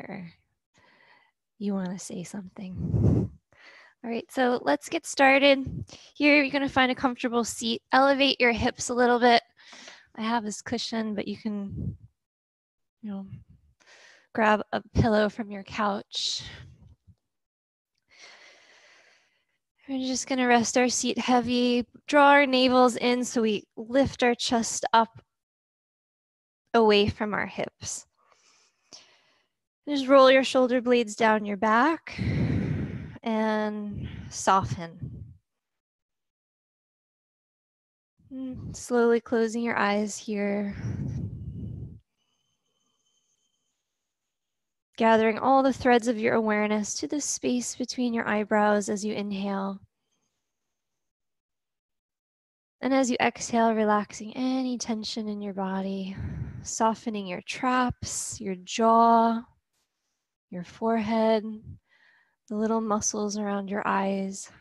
or you want to say something. All right, so let's get started. Here, you're going to find a comfortable seat. Elevate your hips a little bit. I have this cushion, but you can, grab a pillow from your couch. We're just going to rest our seat heavy, draw our navels in so we lift our chest up away from our hips. Just roll your shoulder blades down your back and soften. Slowly closing your eyes here. Gathering all the threads of your awareness to the space between your eyebrows as you inhale. And as you exhale, relaxing any tension in your body, softening your traps, your jaw, your forehead, the little muscles around your eyes.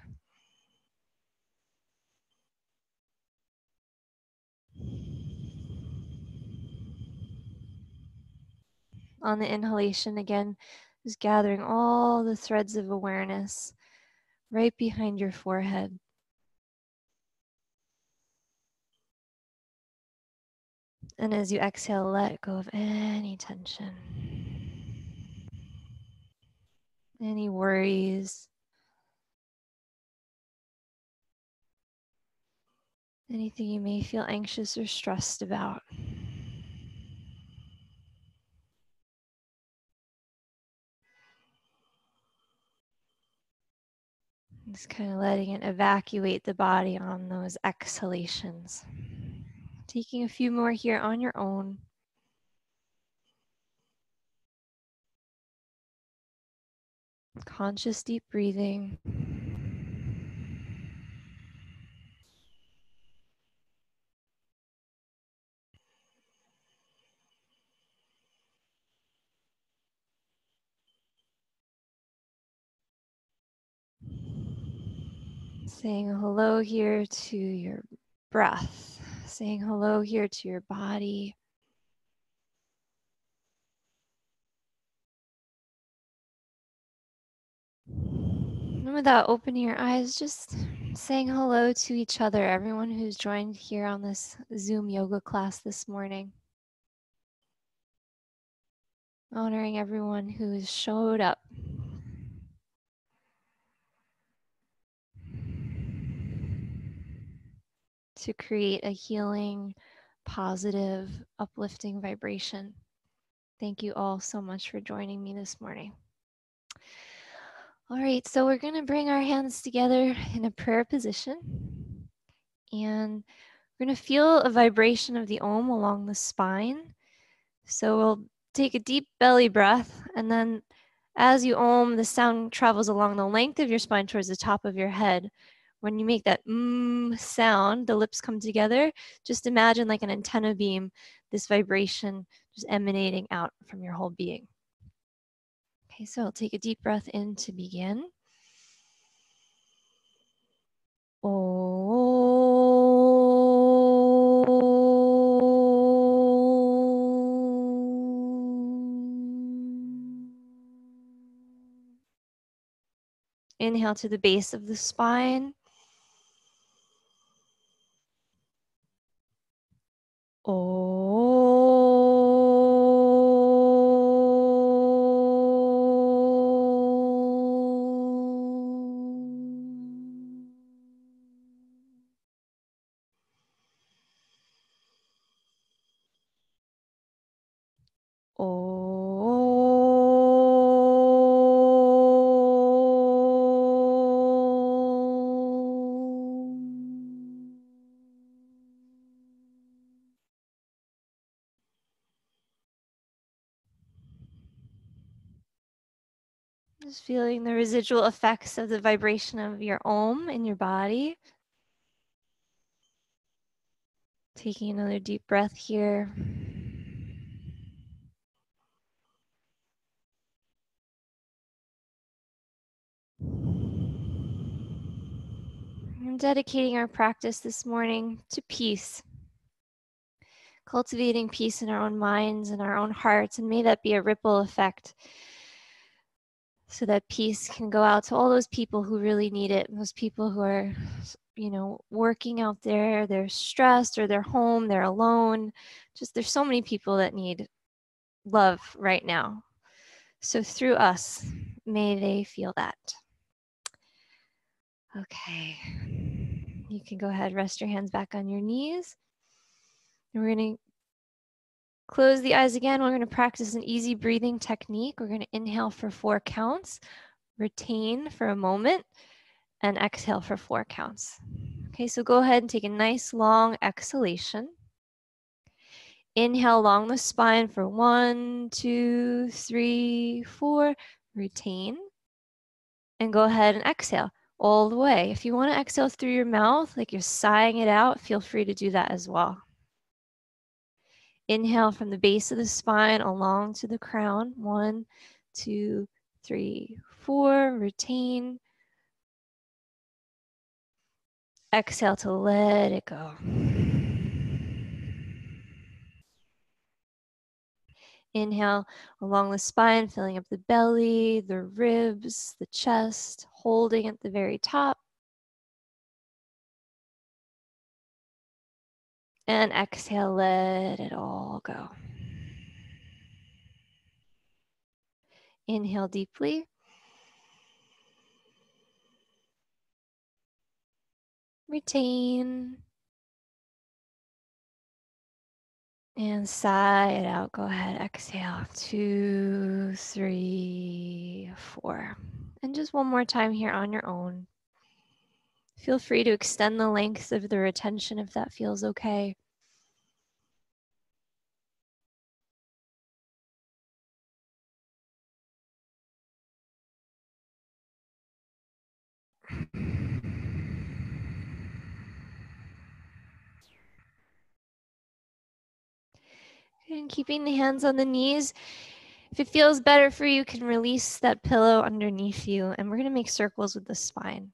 On the inhalation again, just gathering all the threads of awareness right behind your forehead. And as you exhale, let go of any tension, any worries, anything you may feel anxious or stressed about. Just kind of letting it evacuate the body on those exhalations. Taking a few more here on your own. Conscious deep breathing. Saying hello here to your breath. Saying hello here to your body. And without opening your eyes, just saying hello to each other, everyone who's joined here on this Zoom yoga class this morning. Honoring everyone who showed up. To create a healing, positive, uplifting vibration. Thank you all so much for joining me this morning. All right, so we're going to bring our hands together in a prayer position. And we're going to feel a vibration of the Om along the spine. So we'll take a deep belly breath, and then as you Om, the sound travels along the length of your spine towards the top of your head. When you make that sound, the lips come together. Just imagine like an antenna beam, this vibration just emanating out from your whole being. Okay, so I'll take a deep breath in to begin. Inhale to the base of the spine. Just feeling the residual effects of the vibration of your Om in your body. Taking another deep breath here. I'm dedicating our practice this morning to peace. cultivating peace in our own minds and our own hearts, and may that be a ripple effect so that peace can go out to all those people who really need it, those people who are, you know, working out there, they're stressed, or they're home, they're alone. Just there's so many people that need love right now. So through us, may they feel that. Okay. You can go ahead, rest your hands back on your knees. And we're going to close the eyes again. We're going to practice an easy breathing technique. We're going to inhale for 4 counts, retain for a moment, and exhale for 4 counts. Okay, so go ahead and take a nice long exhalation. Inhale along the spine for 1, 2, 3, 4. Retain. And go ahead and exhale all the way. If you want to exhale through your mouth, like you're sighing it out, feel free to do that as well. Inhale from the base of the spine along to the crown. 1, 2, 3, 4. Retain. Exhale to let it go. Inhale along the spine, filling up the belly, the ribs, the chest, holding at the very top. And exhale, let it all go. Inhale deeply. Retain. And sigh it out. Go ahead, exhale. 2, 3, 4. And just one more time here on your own. Feel free to extend the length of the retention if that feels okay. And keeping the hands on the knees. If it feels better for you, you can release that pillow underneath you, and we're going to make circles with the spine.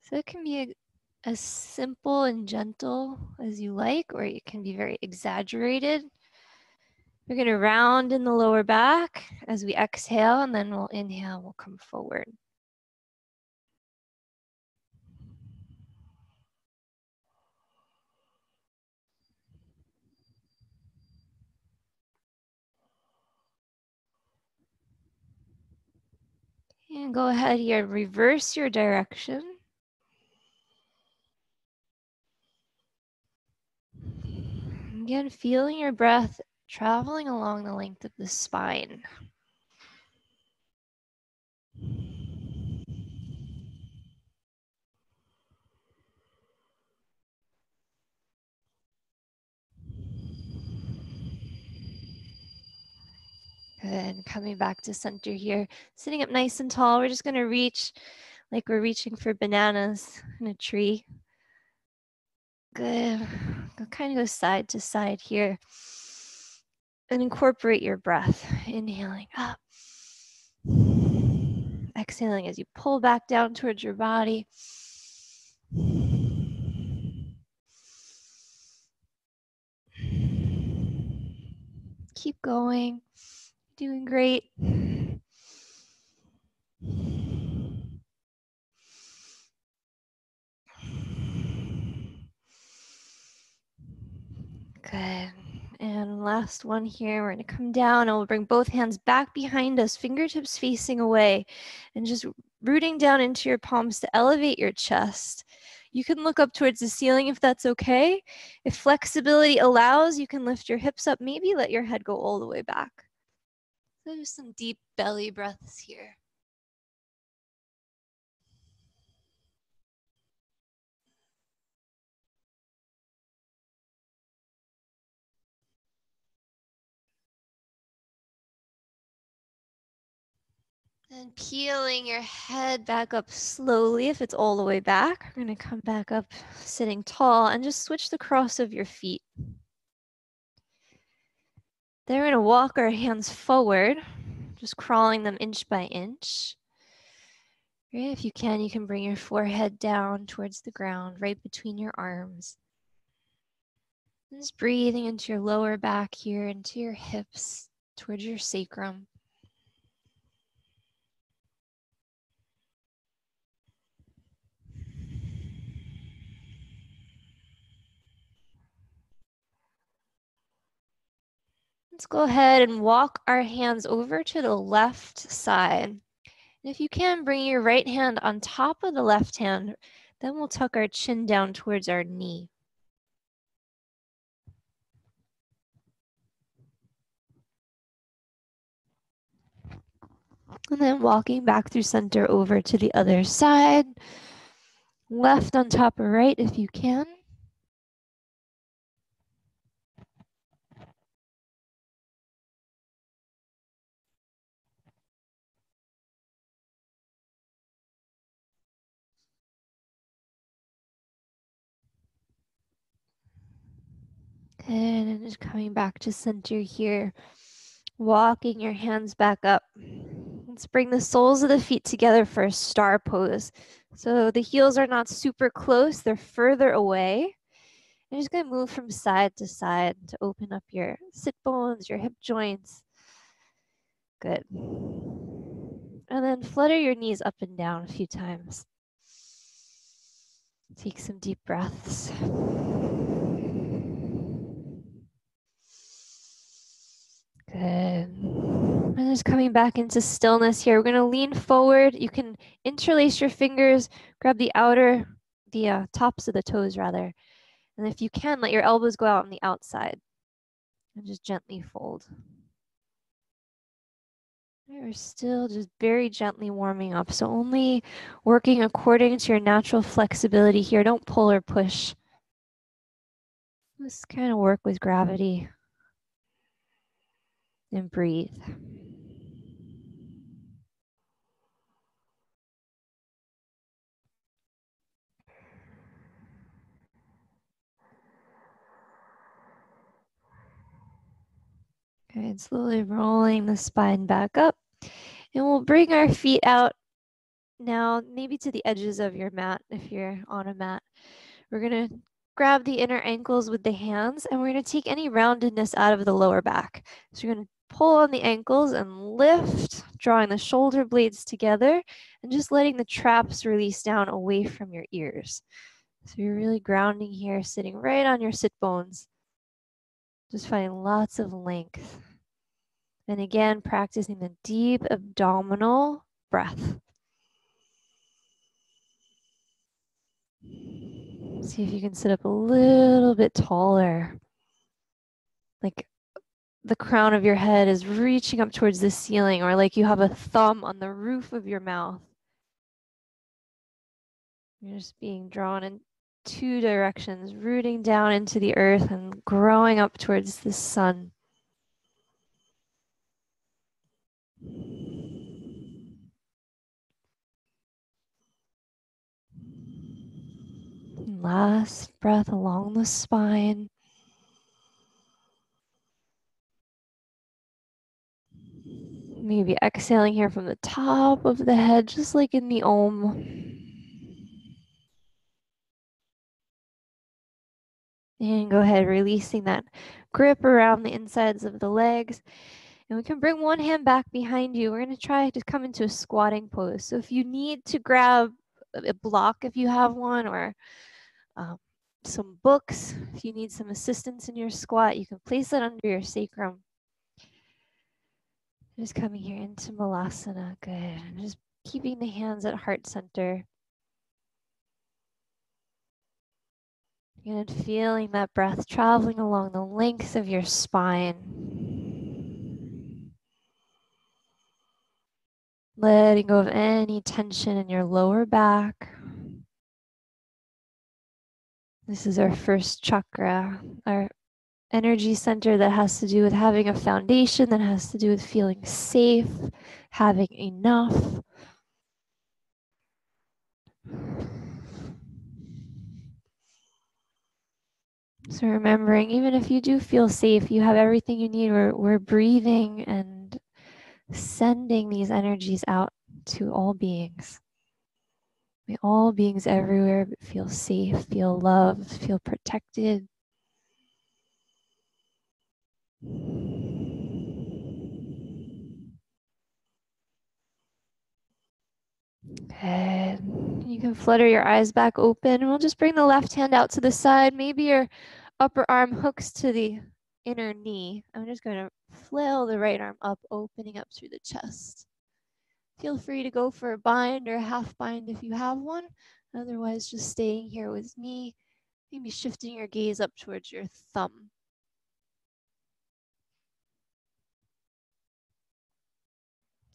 So it can be as simple and gentle as you like, or it can be very exaggerated. We're going to round in the lower back as we exhale, and then we'll inhale, we'll come forward. And go ahead here, reverse your direction. Again, feeling your breath traveling along the length of the spine. Good, coming back to center here. Sitting up nice and tall, we're just gonna reach like we're reaching for bananas in a tree. Good, kind of go side to side here. And incorporate your breath. Inhaling up. Exhaling as you pull back down towards your body. Keep going. Doing great. Good. And last one here, we're going to come down and we'll bring both hands back behind us, fingertips facing away, and just rooting down into your palms to elevate your chest. You can look up towards the ceiling if that's okay. If flexibility allows, you can lift your hips up, maybe let your head go all the way back. So just some deep belly breaths here. And peeling your head back up slowly. If it's all the way back, we're going to come back up sitting tall and just switch the cross of your feet. Then we're going to walk our hands forward, just crawling them inch by inch. Right? If you can bring your forehead down towards the ground, right between your arms. Just breathing into your lower back here, into your hips, towards your sacrum. Let's go ahead and walk our hands over to the left side. And if you can, bring your right hand on top of the left hand. Then we'll tuck our chin down towards our knee. And then walking back through center over to the other side. Left on top of right if you can. And just coming back to center here. Walking your hands back up. Let's bring the soles of the feet together for a star pose. So the heels are not super close, they're further away. You're just going to move from side to side to open up your sit bones, your hip joints. Good. And then flutter your knees up and down a few times. Take some deep breaths. Good. And just coming back into stillness here. We're going to lean forward. You can interlace your fingers, grab the tops of the toes rather. And if you can, let your elbows go out on the outside and just gently fold. We're still just very gently warming up. So only working according to your natural flexibility here. Don't pull or push. Just kind of work with gravity and breathe. Good, slowly rolling the spine back up. And we'll bring our feet out now, maybe to the edges of your mat if you're on a mat. We're going to grab the inner ankles with the hands, and we're going to take any roundedness out of the lower back. So you're going to pull on the ankles and lift, drawing the shoulder blades together and just letting the traps release down away from your ears. So you're really grounding here, sitting right on your sit bones. Just finding lots of length. And again, practicing the deep abdominal breath. See if you can sit up a little bit taller. Like the crown of your head is reaching up towards the ceiling, or like you have a thumb on the roof of your mouth. You're just being drawn in two directions, rooting down into the earth and growing up towards the sun. Last breath along the spine. Maybe exhaling here from the top of the head, just like in the Om. And go ahead, releasing that grip around the insides of the legs. And we can bring one hand back behind you. We're going to try to come into a squatting pose. So if you need to grab a block, if you have one, or some books, if you need some assistance in your squat, you can place it under your sacrum. Just coming here into Malasana. Good. And just keeping the hands at heart center. And feeling that breath traveling along the length of your spine. Letting go of any tension in your lower back. This is our first chakra, our energy center that has to do with having a foundation, that has to do with feeling safe, having enough. So remembering, even if you do feel safe, you have everything you need. We're breathing and sending these energies out to all beings. May all beings everywhere feel safe, feel loved, feel protected. Good. You can flutter your eyes back open. We'll just bring the left hand out to the side. Maybe your upper arm hooks to the inner knee. I'm just going to flail the right arm up, opening up through the chest. Feel free to go for a bind or a half bind if you have one. Otherwise, just staying here with me. Maybe shifting your gaze up towards your thumb.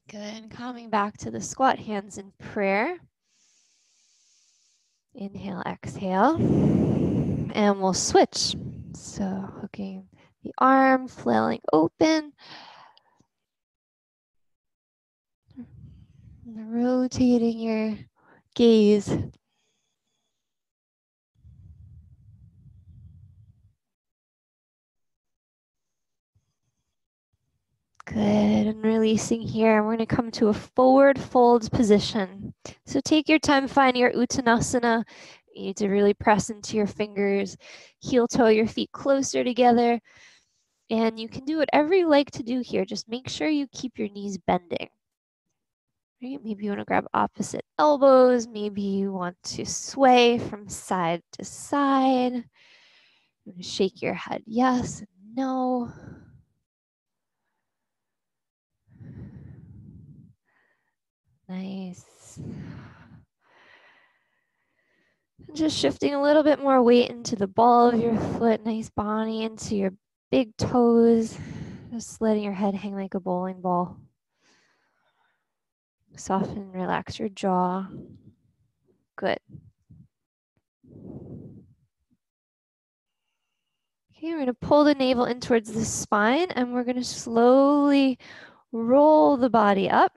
Good. And coming back to the squat, hands in prayer. Inhale, exhale. And we'll switch. So hooking the arm, flailing open. Rotating your gaze. Good, and releasing here. We're going to come to a forward fold position. So take your time finding your Uttanasana. You need to really press into your fingers, heel toe your feet closer together. And you can do whatever you like to do here. Just make sure you keep your knees bending. Right? Maybe you want to grab opposite elbows. Maybe you want to sway from side to side. Shake your head yes and no. Nice. Just shifting a little bit more weight into the ball of your foot. Nice body into your big toes. Just letting your head hang like a bowling ball. Soften and relax your jaw. Good. Okay, we're going to pull the navel in towards the spine and we're going to slowly roll the body up.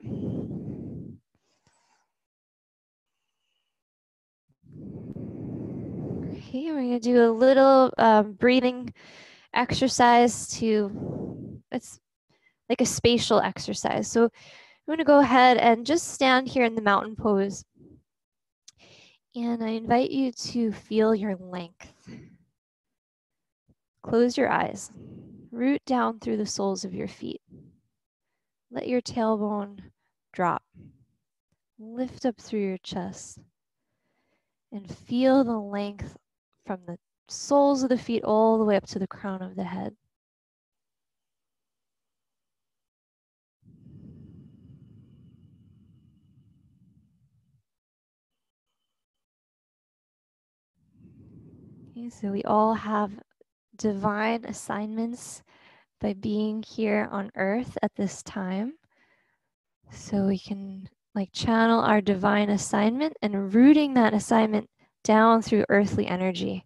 Okay, we're going to do a little breathing exercise it's like a spatial exercise. So I'm going to go ahead and just stand here in the mountain pose. And I invite you to feel your length. Close your eyes. Root down through the soles of your feet. Let your tailbone drop. Lift up through your chest. And feel the length from the soles of the feet all the way up to the crown of the head. Okay, so we all have divine assignments by being here on earth at this time. So we can channel our divine assignment and rooting that assignment down through earthly energy.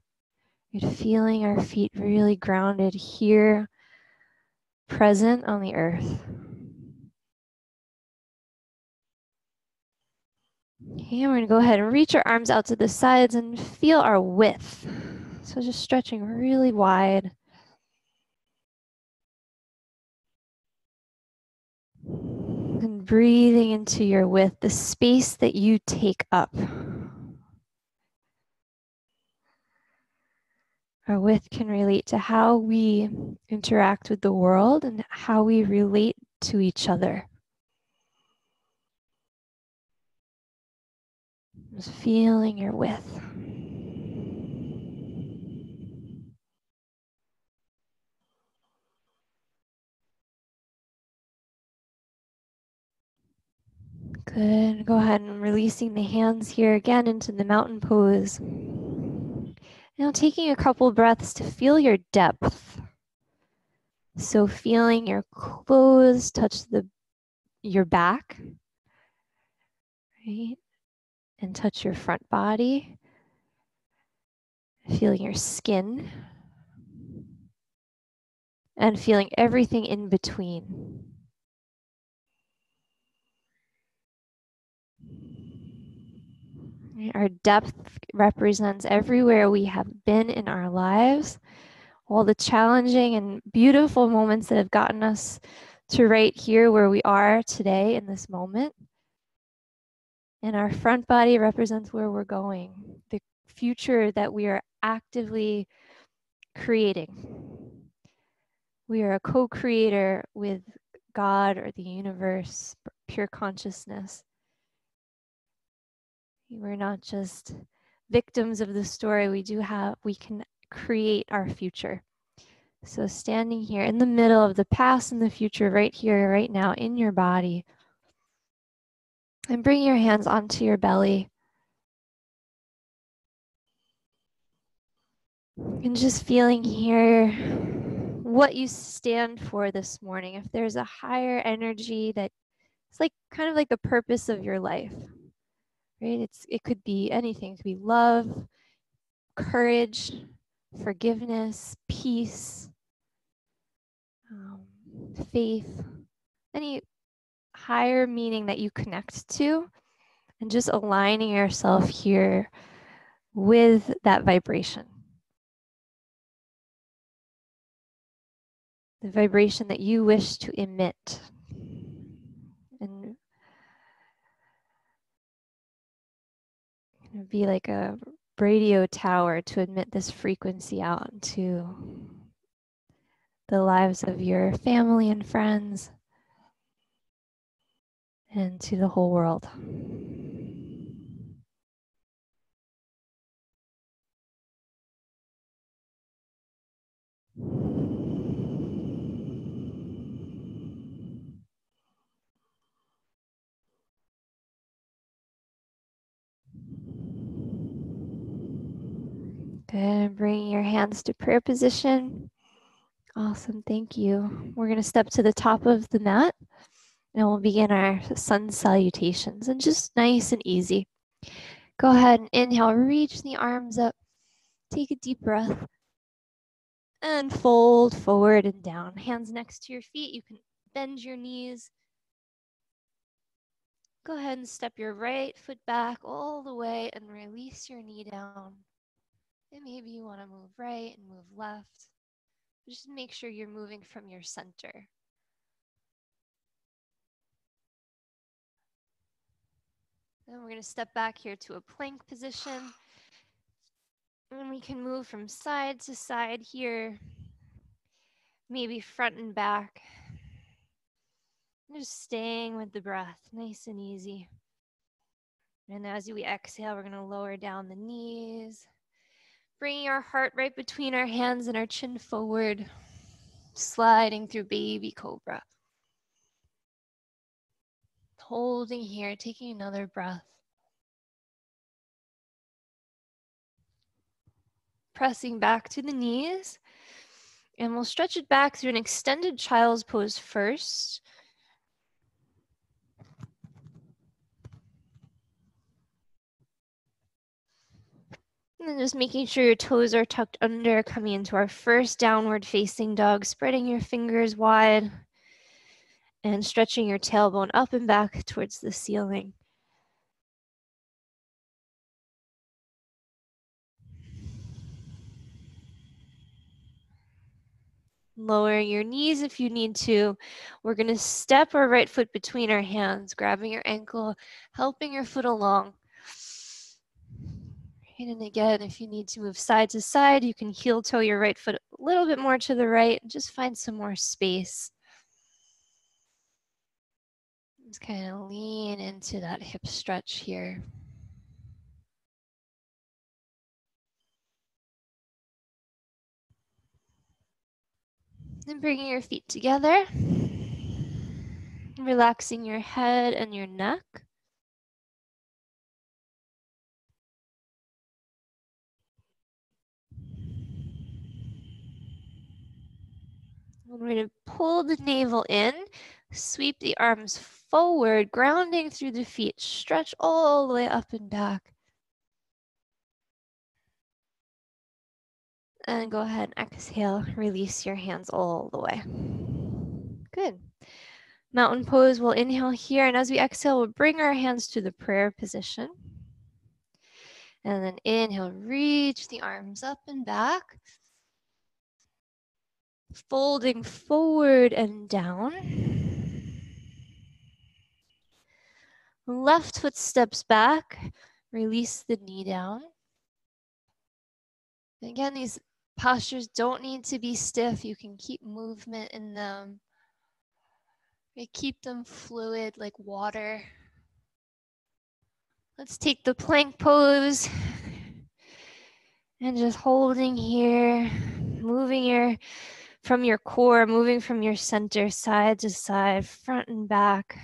You're feeling our feet really grounded here, present on the earth. Okay, we're going to go ahead and reach our arms out to the sides and feel our width. So just stretching really wide. And breathing into your width, the space that you take up. Our width can relate to how we interact with the world and how we relate to each other. Just feeling your width. Good. Go ahead and releasing the hands here again into the mountain pose. Now taking a couple breaths to feel your depth. So feeling your clothes touch your back, right? And touch your front body. Feeling your skin. And feeling everything in between. Our depth represents everywhere we have been in our lives, all the challenging and beautiful moments that have gotten us to right here where we are today in this moment. And our front body represents where we're going, the future that we are actively creating. We are a co-creator with God or the universe, pure consciousness. We're not just victims of the story. We can create our future. So standing here in the middle of the past and the future, right here, right now, in your body, and bring your hands onto your belly. And just feeling here what you stand for this morning. If there's a higher energy that it's like kind of like the purpose of your life, right? It could be anything. It could be love, courage, forgiveness, peace, faith, any higher meaning that you connect to, and just aligning yourself here with that vibration. The vibration that you wish to emit. And be like a radio tower to emit this frequency out into the lives of your family and friends and to the whole world. Good. Bring your hands to prayer position. Awesome. Thank you. We're going to step to the top of the mat and we'll begin our sun salutations, and just nice and easy. Go ahead and inhale, reach the arms up, take a deep breath, and fold forward and down. Hands next to your feet. You can bend your knees. Go ahead and step your right foot back all the way and release your knee down. And maybe you want to move right and move left. Just make sure you're moving from your center. Then we're going to step back here to a plank position. And we can move from side to side here, maybe front and back. Just staying with the breath, nice and easy. And as we exhale, we're going to lower down the knees, bringing our heart right between our hands and our chin forward, sliding through baby cobra. Holding here, taking another breath. Pressing back to the knees. And we'll stretch it back through an extended child's pose first. And then just making sure your toes are tucked under, coming into our first downward facing dog, spreading your fingers wide and stretching your tailbone up and back towards the ceiling. Lowering your knees if you need to. We're going to step our right foot between our hands, grabbing your ankle, helping your foot along. And again, if you need to move side to side, you can heel toe your right foot a little bit more to the right and just find some more space. Just kind of lean into that hip stretch here. And bringing your feet together, relaxing your head and your neck. We're going to pull the navel in, sweep the arms forward, grounding through the feet, stretch all the way up and back. And go ahead and exhale, release your hands all the way. Good. Mountain pose, we'll inhale here, and as we exhale, we'll bring our hands to the prayer position. And then inhale, reach the arms up and back. Folding forward and down. Left foot steps back, release the knee down. And again, these Postures don't need to be stiff. You can keep movement in them. Keep them fluid like water. Let's take the plank pose and just holding here, moving from your core, moving from your center, side to side, front and back.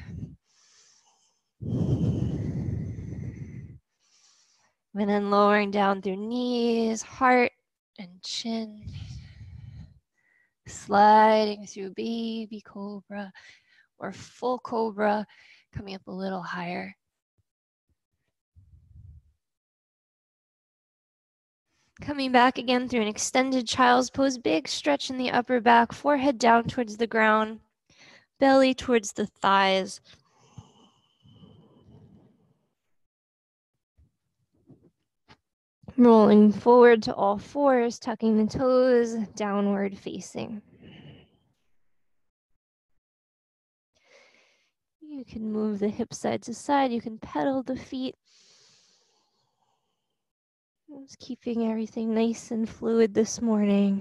And then lowering down through knees, heart, and chin. Sliding through baby cobra or full cobra, coming up a little higher. Coming back again through an extended child's pose, big stretch in the upper back, forehead down towards the ground, belly towards the thighs. Rolling forward to all fours, tucking the toes, downward facing. You can move the hips side to side. You can pedal the feet. Just keeping everything nice and fluid this morning.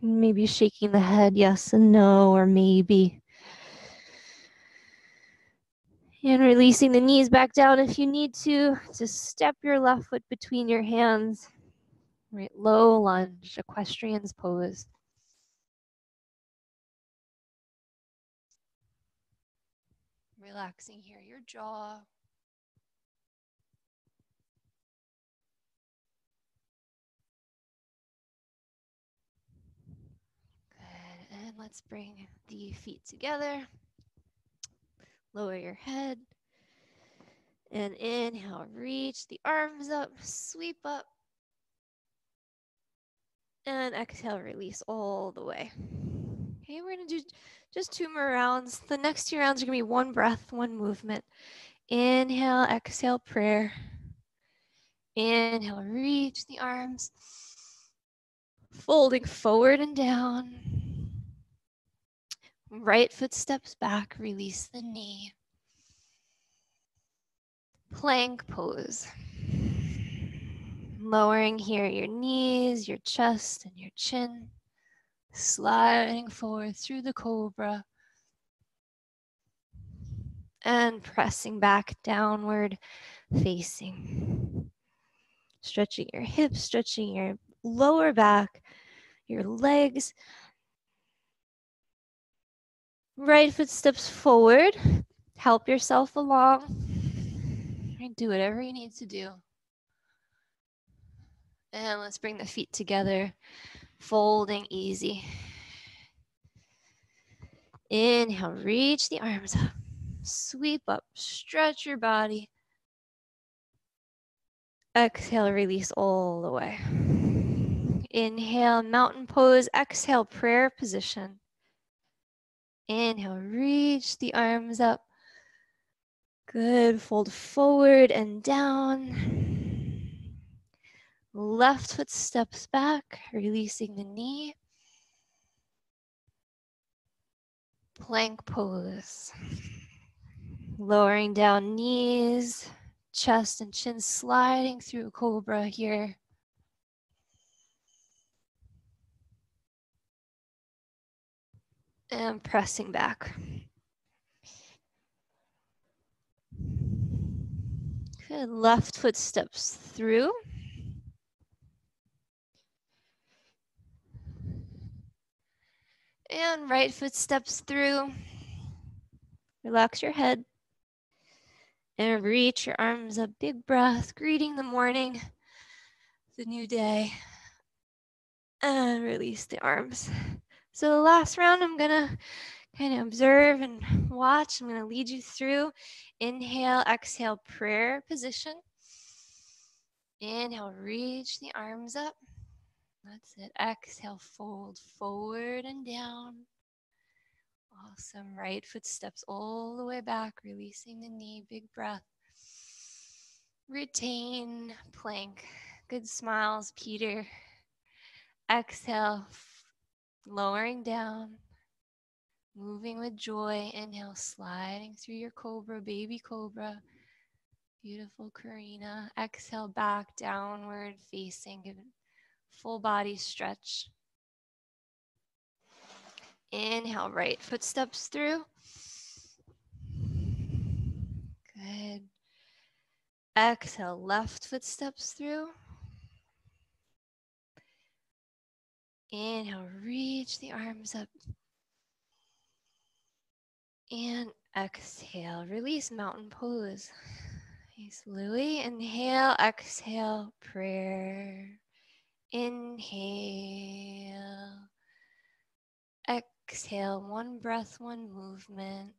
Maybe shaking the head yes and no, or maybe. And releasing the knees back down if you need to. Just step your left foot between your hands. Right, low lunge, equestrian's pose. Relaxing here, your jaw. Good, and let's bring the feet together. Lower your head. And inhale, reach the arms up, sweep up. And exhale, release all the way. Okay, we're gonna do just 2 more rounds. The next 2 rounds are gonna be 1 breath, 1 movement. Inhale, exhale, prayer. Inhale, reach the arms. Folding forward and down. Right foot steps back, release the knee. Plank pose. Lowering here your knees, your chest, and your chin. Sliding forward through the cobra. And pressing back downward facing. Stretching your hips, stretching your lower back, your legs. Right foot steps forward. Help yourself along. Do whatever you need to do. And let's bring the feet together. Folding easy. Inhale, reach the arms up. Sweep up, stretch your body. Exhale, release all the way. Inhale, mountain pose. Exhale, prayer position. Inhale, reach the arms up. Good, fold forward and down. Left foot steps back, releasing the knee. Plank pose. Lowering down knees, chest and chin sliding through cobra here. And pressing back. Good, left foot steps through. And right foot steps through. Relax your head. And reach your arms up, big breath, greeting the morning, the new day. And release the arms. So the last round, I'm gonna kind of observe and watch. I'm gonna lead you through. Inhale, exhale, prayer position. Inhale, reach the arms up. That's it. Exhale, fold forward and down. Awesome. Right foot steps all the way back, releasing the knee. Big breath. Retain plank. Good smiles, Peter. Exhale, lowering down. Moving with joy. Inhale, sliding through your cobra, baby cobra. Beautiful Karina. Exhale, back, downward facing. Give Full body stretch. Inhale, right foot steps through. Good. Exhale, left foot steps through. Inhale, reach the arms up. And exhale, release mountain pose. Nice, Louie. Inhale, exhale, prayer. Inhale. Exhale, one breath, one movement.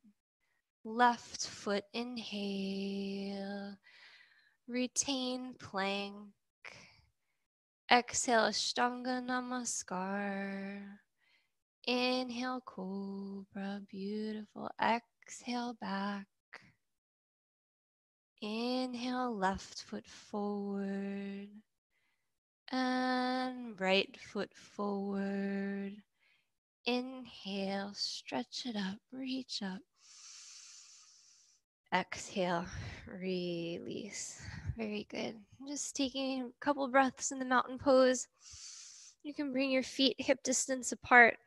Left foot, inhale. Retain plank. Exhale, Ashtanga Namaskar. Inhale, Cobra, beautiful. Exhale, back. Inhale, left foot forward. And right foot forward. Inhale, stretch it up, reach up. Exhale, release. Very good. Just taking a couple breaths in the mountain pose. You can bring your feet hip distance apart.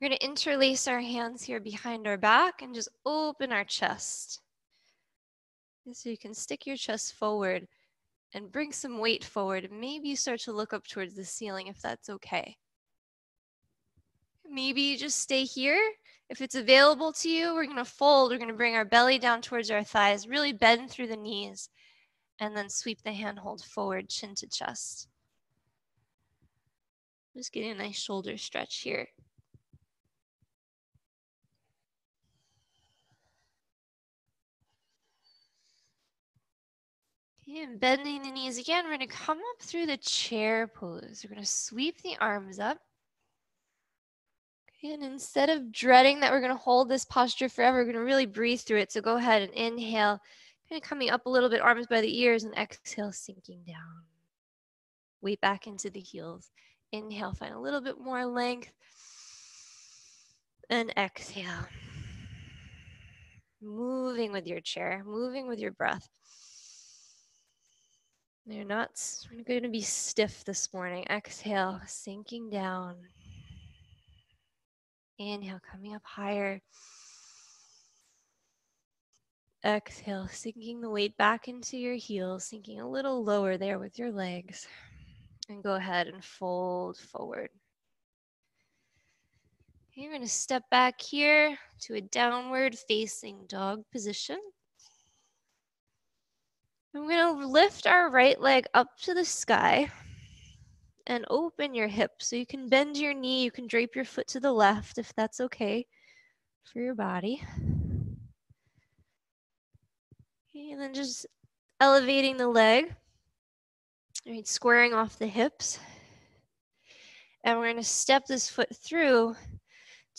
We're going to interlace our hands here behind our back and just open our chest. So you can stick your chest forward and bring some weight forward. And maybe you start to look up towards the ceiling if that's okay. Maybe you just stay here. If it's available to you, we're going to fold. We're going to bring our belly down towards our thighs, really bend through the knees, and then sweep the handhold forward, chin to chest. Just getting a nice shoulder stretch here. Okay, and bending the knees again, we're going to come up through the chair pose. We're going to sweep the arms up. Okay, and instead of dreading that we're going to hold this posture forever, we're going to really breathe through it. So go ahead and inhale, kind of coming up a little bit, arms by the ears, and exhale, sinking down. Weight back into the heels. Inhale, find a little bit more length. And exhale. Moving with your chair, moving with your breath. You're not going to be stiff this morning. Exhale, sinking down. Inhale, coming up higher. Exhale, sinking the weight back into your heels, sinking a little lower there with your legs. And go ahead and fold forward. Okay, you're going to step back here to a downward facing dog position. I'm going to lift our right leg up to the sky and open your hips. So you can bend your knee, you can drape your foot to the left if that's okay for your body. Okay, and then just elevating the leg, right, squaring off the hips. And we're going to step this foot through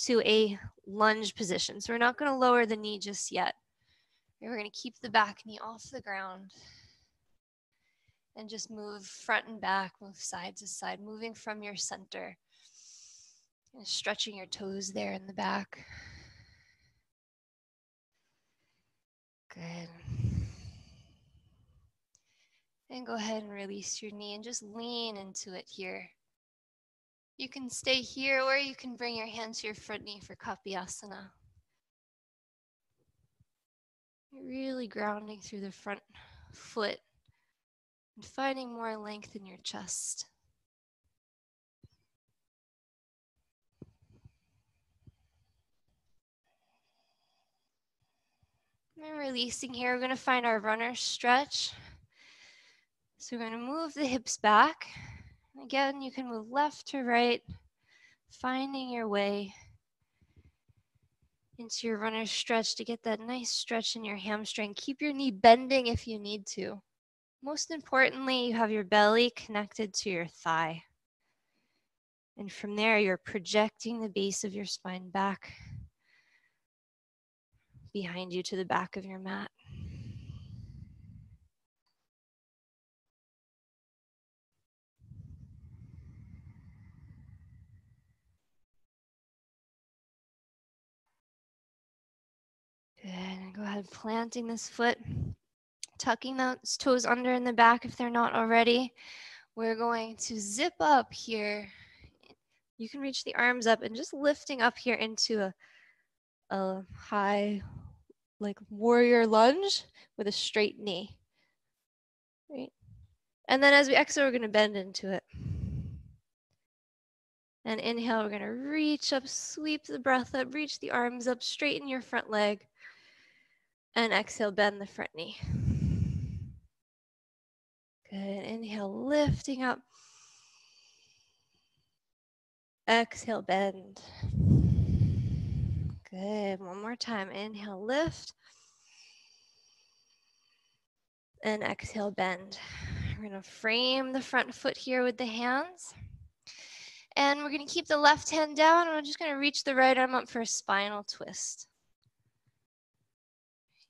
to a lunge position. So we're not going to lower the knee just yet. We're going to keep the back knee off the ground and just move front and back, move side to side, moving from your center. And stretching your toes there in the back. Good. And go ahead and release your knee and just lean into it here. You can stay here or you can bring your hand to your front knee for Kapyasana. You're really grounding through the front foot and finding more length in your chest. And releasing here, we're going to find our runner stretch. So we're going to move the hips back. Again, you can move left to right, finding your way into your runner stretch to get that nice stretch in your hamstring. Keep your knee bending if you need to. Most importantly, you have your belly connected to your thigh. And from there, you're projecting the base of your spine back behind you to the back of your mat. Good, and go ahead planting this foot Tucking those toes under in the back if they're not already. We're going to zip up here. You can reach the arms up and just lifting up here into a high, like warrior lunge with a straight knee. Right. And then as we exhale, we're going to bend into it. And inhale, we're going to reach up, sweep the breath up, reach the arms up, straighten your front leg. And exhale, bend the front knee. Good. Inhale, lifting up. Exhale, bend. Good. One more time. Inhale, lift. And exhale, bend. We're going to frame the front foot here with the hands. And we're going to keep the left hand down. And we're just going to reach the right arm up for a spinal twist.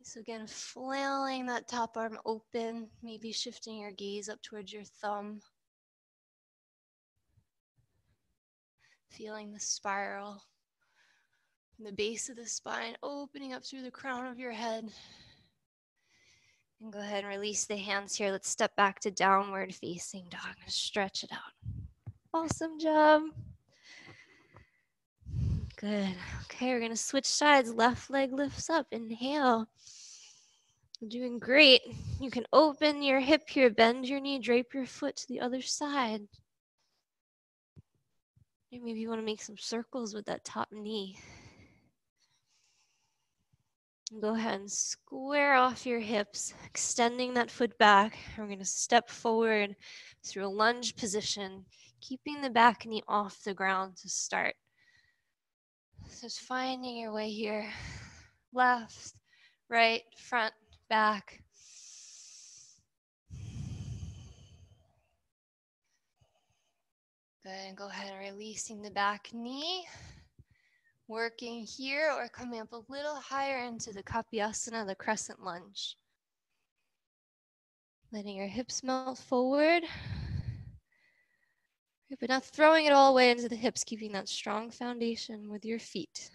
So again, flailing that top arm open, maybe shifting your gaze up towards your thumb. Feeling the spiral from the base of the spine, opening up through the crown of your head. And go ahead and release the hands here. Let's step back to downward facing dog and stretch it out. Awesome job. Good. Okay, we're going to switch sides. Left leg lifts up. Inhale. You're doing great. You can open your hip here, bend your knee, drape your foot to the other side. Maybe you want to make some circles with that top knee. Go ahead and square off your hips, extending that foot back. We're going to step forward through a lunge position, keeping the back knee off the ground to start. So just finding your way here. Left, right, front, back. Good. Go ahead and releasing the back knee. Working here or coming up a little higher into the Kapyasana, the crescent lunge. Letting your hips melt forward. But not throwing it all the way into the hips, keeping that strong foundation with your feet.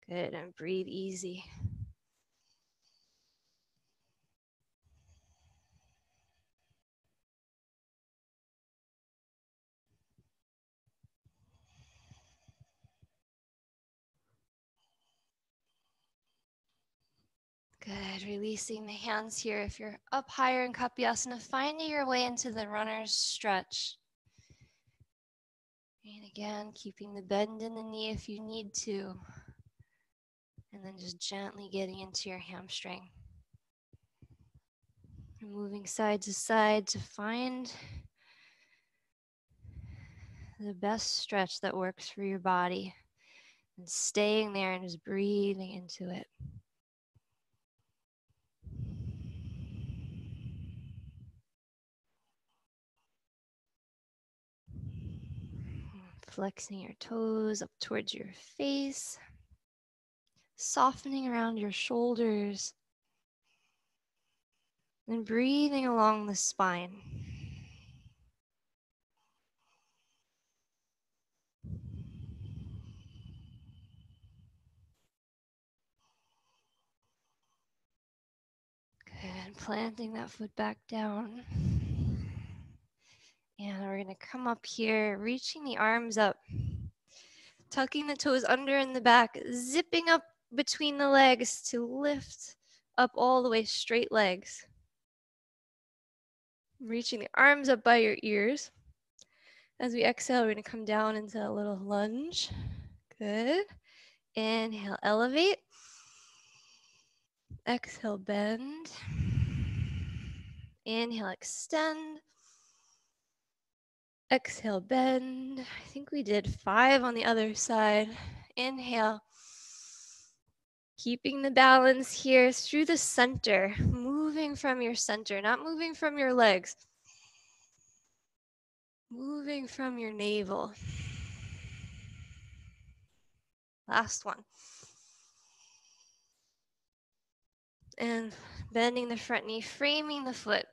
Good, and breathe easy. Good, releasing the hands here. If you're up higher in Kapyasana, finding your way into the runner's stretch. And again, keeping the bend in the knee if you need to. And then just gently getting into your hamstring. And moving side to side to find the best stretch that works for your body. And staying there and just breathing into it. Flexing your toes up towards your face. Softening around your shoulders. And breathing along the spine. Good. Planting that foot back down. And we're going to come up here, reaching the arms up. Tucking the toes under in the back. Zipping up between the legs to lift up all the way, straight legs. Reaching the arms up by your ears. As we exhale, we're going to come down into a little lunge. Good. Inhale, elevate. Exhale, bend. Inhale, extend. Exhale, bend. I think we did 5 on the other side. Inhale. Keeping the balance here through the center. Moving from your center, not moving from your legs. Moving from your navel. Last one. And bending the front knee, framing the foot.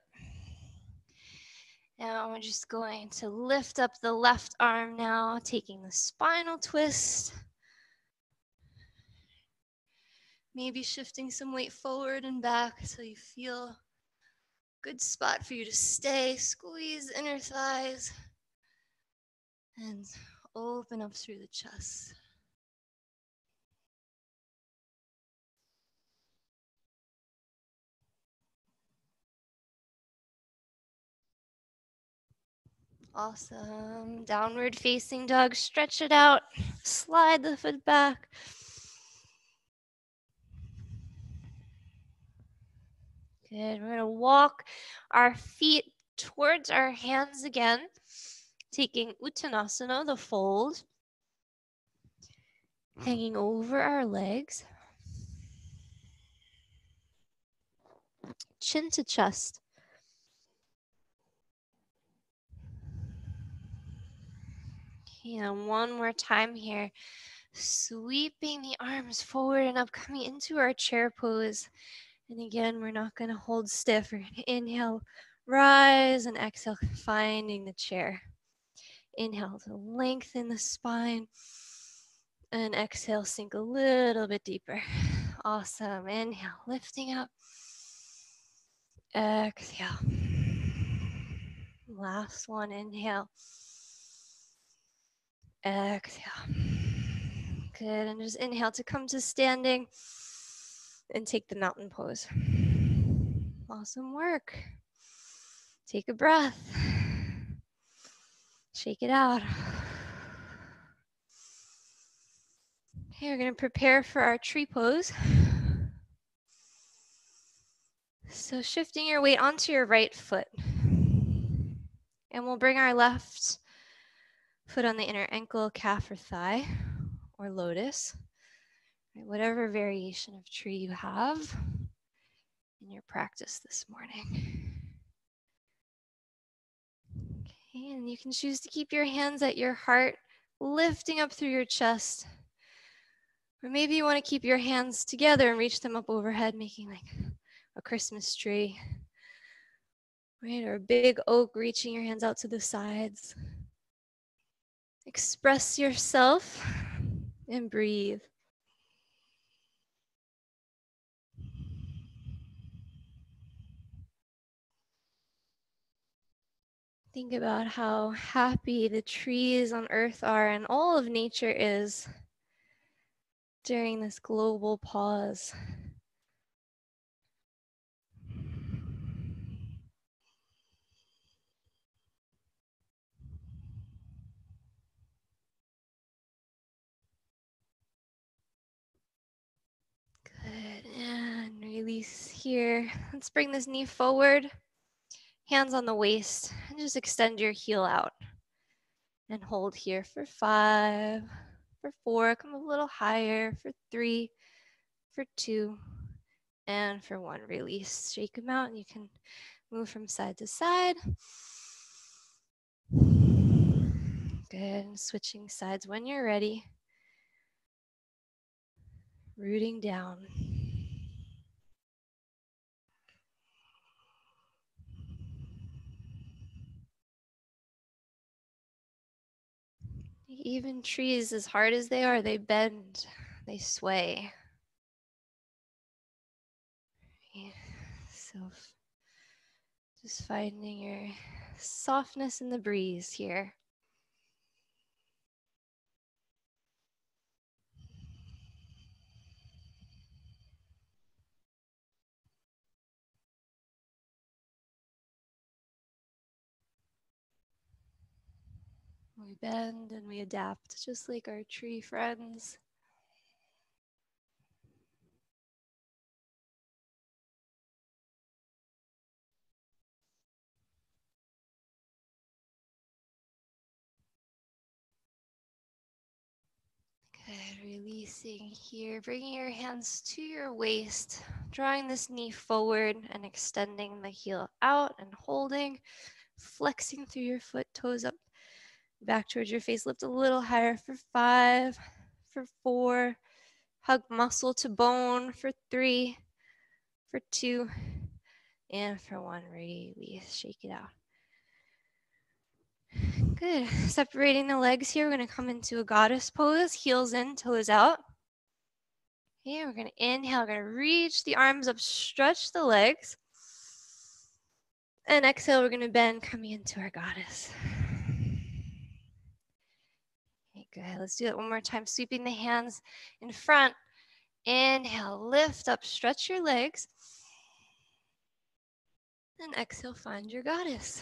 Now we're just going to lift up the left arm now, taking the spinal twist. Maybe shifting some weight forward and back so you feel good spot for you to stay. Squeeze inner thighs and open up through the chest. Awesome. Downward facing dog. Stretch it out. Slide the foot back. Good. We're going to walk our feet towards our hands again, taking Uttanasana, the fold, hanging over our legs, chin to chest. And one more time here, sweeping the arms forward and up, coming into our chair pose. And again, we're not going to hold stiff. We're going to inhale, rise, and exhale, finding the chair. Inhale to lengthen the spine. And exhale, sink a little bit deeper. Awesome. Inhale, lifting up. Exhale. Last one, inhale. Exhale. Good, and just inhale to come to standing and take the mountain pose. Awesome work. Take a breath. Shake it out. Okay, we're going to prepare for our tree pose. So shifting your weight onto your right foot. And we'll bring our left foot on the inner ankle, calf, or thigh, or lotus. Whatever variation of tree you have in your practice this morning. Okay, and you can choose to keep your hands at your heart, lifting up through your chest. Or maybe you want to keep your hands together and reach them up overhead, making like a Christmas tree. Right, or a big oak, reaching your hands out to the sides. Express yourself and breathe. Think about how happy the trees on earth are and all of nature is during this global pause. Good, and release here. Let's bring this knee forward, hands on the waist, and just extend your heel out. And hold here for 5, for 4, come a little higher, for 3, for 2, and for 1. Release, shake them out, and you can move from side to side. Good, switching sides when you're ready. Rooting down. Even trees, as hard as they are, they bend, they sway. So just finding your softness in the breeze here. We bend and we adapt, just like our tree friends. Good, releasing here, bringing your hands to your waist, drawing this knee forward and extending the heel out and holding, flexing through your foot, toes up, back towards your face. Lift a little higher for 5, for 4, hug muscle to bone for 3, for 2, and for 1. Release, shake it out. Good. Separating the legs here, we're going to come into a goddess pose, heels in, toes out. Okay, we're gonna inhale, we're gonna reach the arms up, stretch the legs. And exhale, we're gonna bend, coming into our goddess. Okay, good, let's do that one more time. Sweeping the hands in front. Inhale, lift up, stretch your legs. And exhale, find your goddess.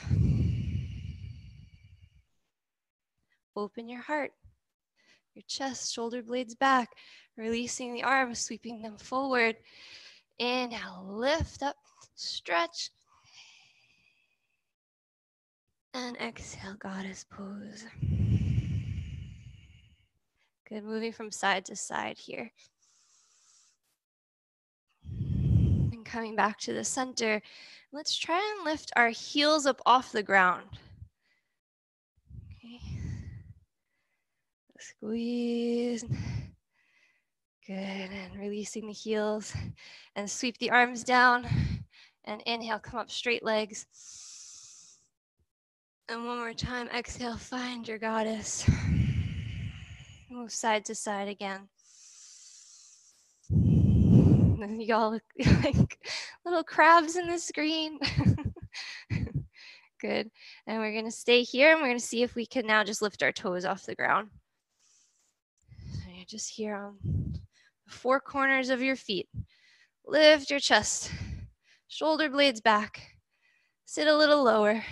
Open your heart, your chest, shoulder blades back, releasing the arms, sweeping them forward. Inhale, lift up, stretch. And exhale, goddess pose. Good, moving from side to side here. And coming back to the center, let's try and lift our heels up off the ground. Okay. Squeeze. Good, and releasing the heels. And sweep the arms down. And inhale, come up, straight legs. And one more time, exhale, find your goddess. Move side to side again. You all look like little crabs in the screen. Good. And we're going to stay here and we're going to see if we can now just lift our toes off the ground. So you're just here on the four corners of your feet. Lift your chest, shoulder blades back. Sit a little lower.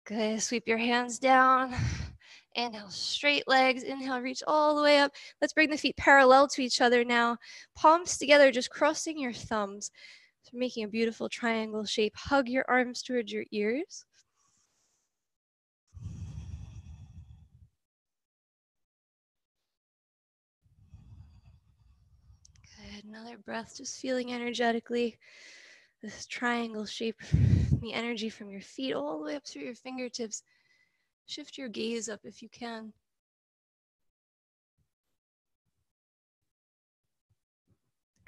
Good. Sweep your hands down. Inhale, straight legs. Inhale, reach all the way up. Let's bring the feet parallel to each other now. Palms together, just crossing your thumbs. So making a beautiful triangle shape. Hug your arms towards your ears. Good. Another breath, just feeling energetically this triangle shape, the energy from your feet all the way up through your fingertips. Shift your gaze up if you can.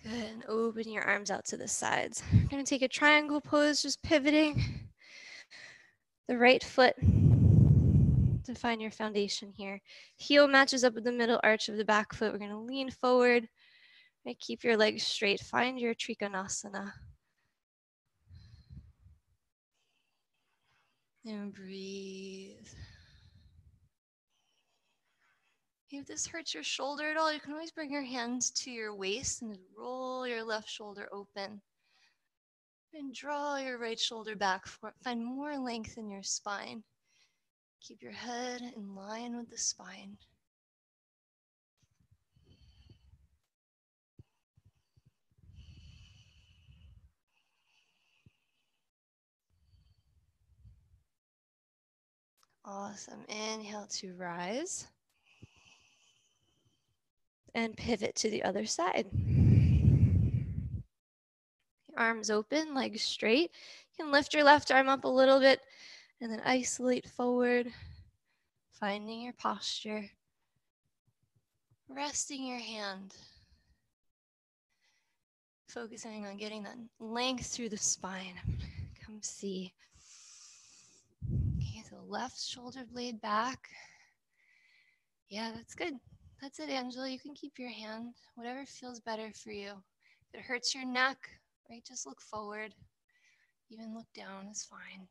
Good, and open your arms out to the sides. We're gonna take a triangle pose, just pivoting the right foot to find your foundation here. Heel matches up with the middle arch of the back foot. We're gonna lean forward. Keep your legs straight. Find your Trikonasana. And breathe. If this hurts your shoulder at all, you can always bring your hands to your waist and roll your left shoulder open. And draw your right shoulder back. Find more length in your spine. Keep your head in line with the spine. Awesome. Inhale to rise. And pivot to the other side. Arms open, legs straight. You can lift your left arm up a little bit and then isolate forward, finding your posture. Resting your hand. Focusing on getting that length through the spine. Come see. Okay, so left shoulder blade back. Yeah, that's good. That's it, Angela. You can keep your hand, whatever feels better for you. If it hurts your neck, right, just look forward. Even look down is fine.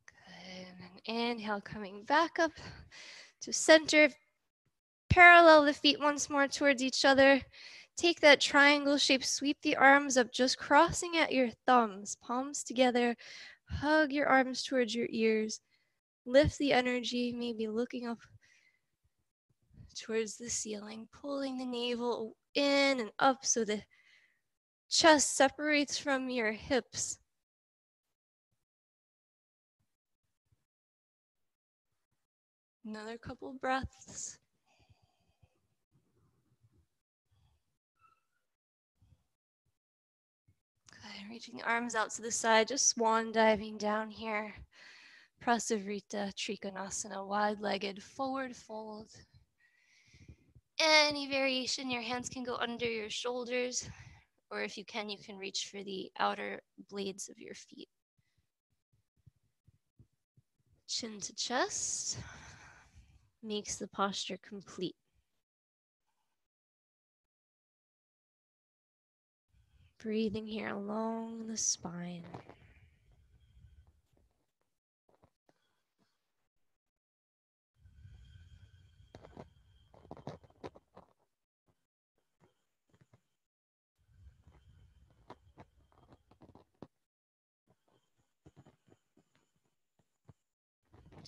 Good. And inhale, coming back up to center. Parallel the feet once more towards each other. Take that triangle shape, sweep the arms up, just crossing at your thumbs, palms together. Hug your arms towards your ears. Lift the energy, maybe looking up towards the ceiling, pulling the navel in and up so the chest separates from your hips. Another couple breaths. Good, reaching the arms out to the side, just swan diving down here. Prasavrita Trikonasana, wide-legged forward fold. Any variation, your hands can go under your shoulders, or if you can reach for the outer blades of your feet. Chin to chest. makes the posture complete. Breathing here along the spine.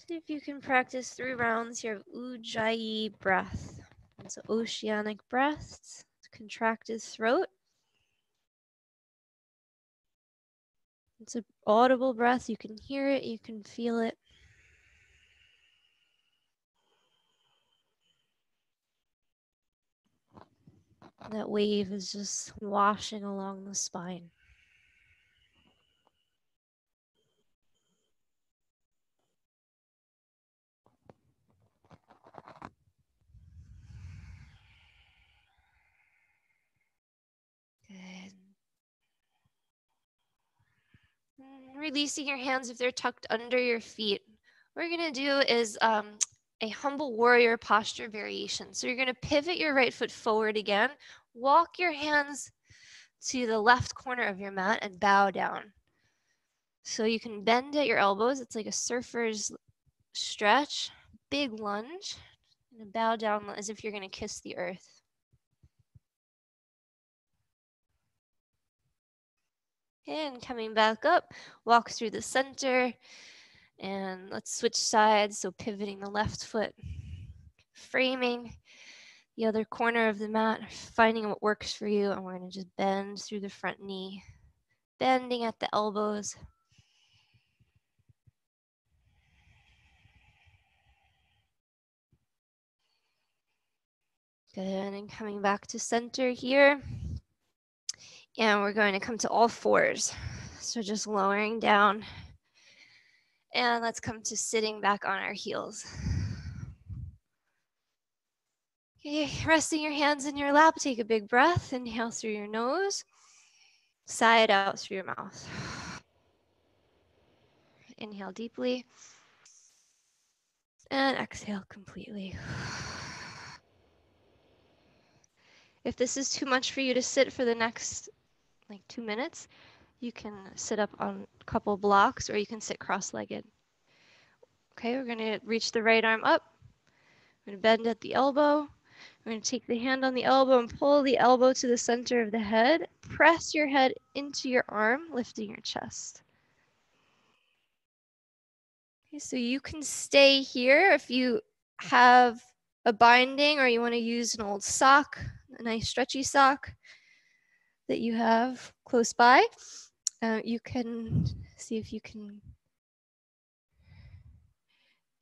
See if you can practice 3 rounds here of Ujjayi breath. It's an oceanic breath, contracted throat. It's an audible breath. You can hear it, you can feel it. That wave is just washing along the spine. Good. Releasing your hands if they're tucked under your feet. What we're going to do is a humble warrior posture variation. So you're going to pivot your right foot forward again. Walk your hands to the left corner of your mat and bow down. So you can bend at your elbows. It's like a surfer's stretch. Big lunge. And bow down as if you're going to kiss the earth. And coming back up, walk through the center. And let's switch sides. So pivoting the left foot. Framing the other corner of the mat, finding what works for you. And we're going to just bend through the front knee. Bending at the elbows. Good, and coming back to center here. And we're going to come to all fours. So just lowering down. And let's come to sitting back on our heels. Okay, resting your hands in your lap, take a big breath. Inhale through your nose. Sigh it out through your mouth. Inhale deeply. And exhale completely. If this is too much for you to sit for the next 2 minutes, you can sit up on a couple blocks or you can sit cross-legged. Okay, we're going to reach the right arm up. We're going to bend at the elbow. We're going to take the hand on the elbow and pull the elbow to the center of the head. Press your head into your arm, lifting your chest. Okay, so you can stay here if you have a binding or you want to use an old sock, a nice stretchy sock that you have close by. You can see if you can.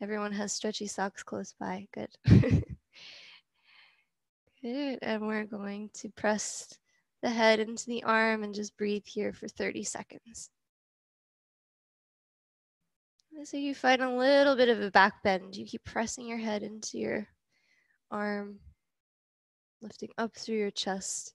Everyone has stretchy socks close by. Good. Good. And we're going to press the head into the arm and just breathe here for 30 seconds. So you find a little bit of a back bend. You keep pressing your head into your arm, lifting up through your chest.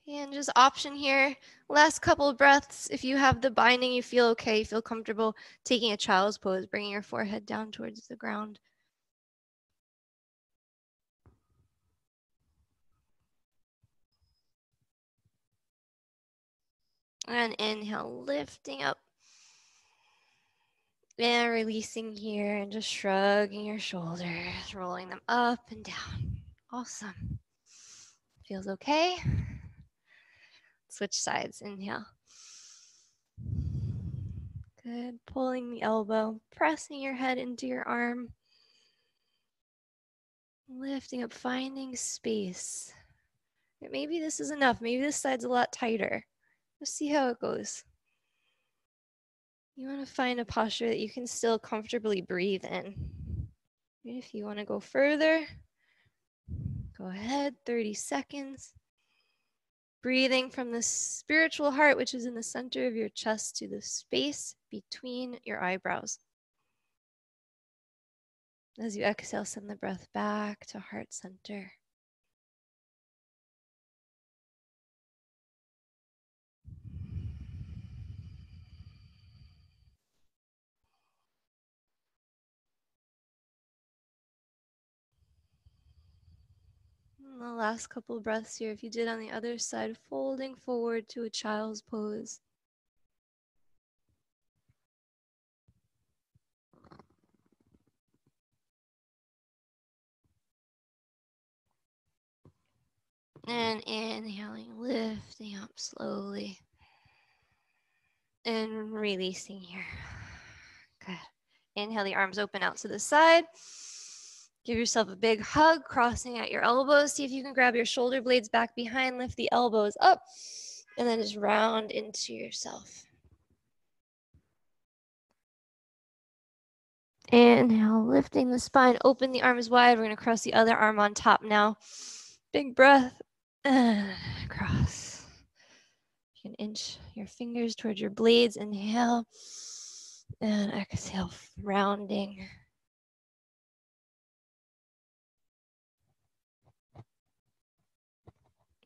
And just option here, last couple of breaths. If you have the binding, you feel okay, you feel comfortable taking a child's pose, bringing your forehead down towards the ground. And inhale, lifting up. And releasing here and just shrugging your shoulders, rolling them up and down. Awesome. Feels okay. Switch sides, inhale. Good, pulling the elbow, pressing your head into your arm. Lifting up, finding space. Maybe this is enough. Maybe this side's a lot tighter. Let's see how it goes. You want to find a posture that you can still comfortably breathe in. If you want to go further, go ahead, 30 seconds. Breathing from the spiritual heart, which is in the center of your chest, to the space between your eyebrows. As you exhale, send the breath back to heart center. And the last couple of breaths here, if you did on the other side, folding forward to a child's pose. And inhaling, lifting up slowly. And releasing here. Good. Inhale, the arms open out to the side. Give yourself a big hug, crossing at your elbows. See if you can grab your shoulder blades back behind, lift the elbows up, and then just round into yourself. Inhale, lifting the spine, open the arms wide. We're going to cross the other arm on top now. Big breath, and cross. You can inch your fingers towards your blades. Inhale, and exhale, rounding.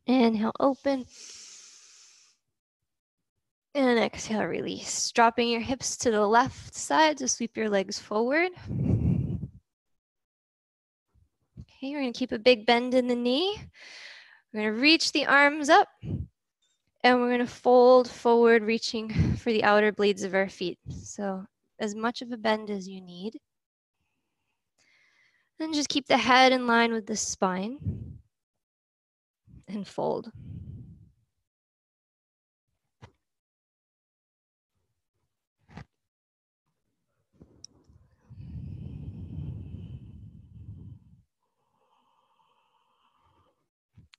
Inhale, open. And exhale, release. Dropping your hips to the left side to sweep your legs forward. Okay, we're going to keep a big bend in the knee. We're going to reach the arms up. And we're going to fold forward, reaching for the outer blades of our feet. So as much of a bend as you need. And just keep the head in line with the spine. And fold.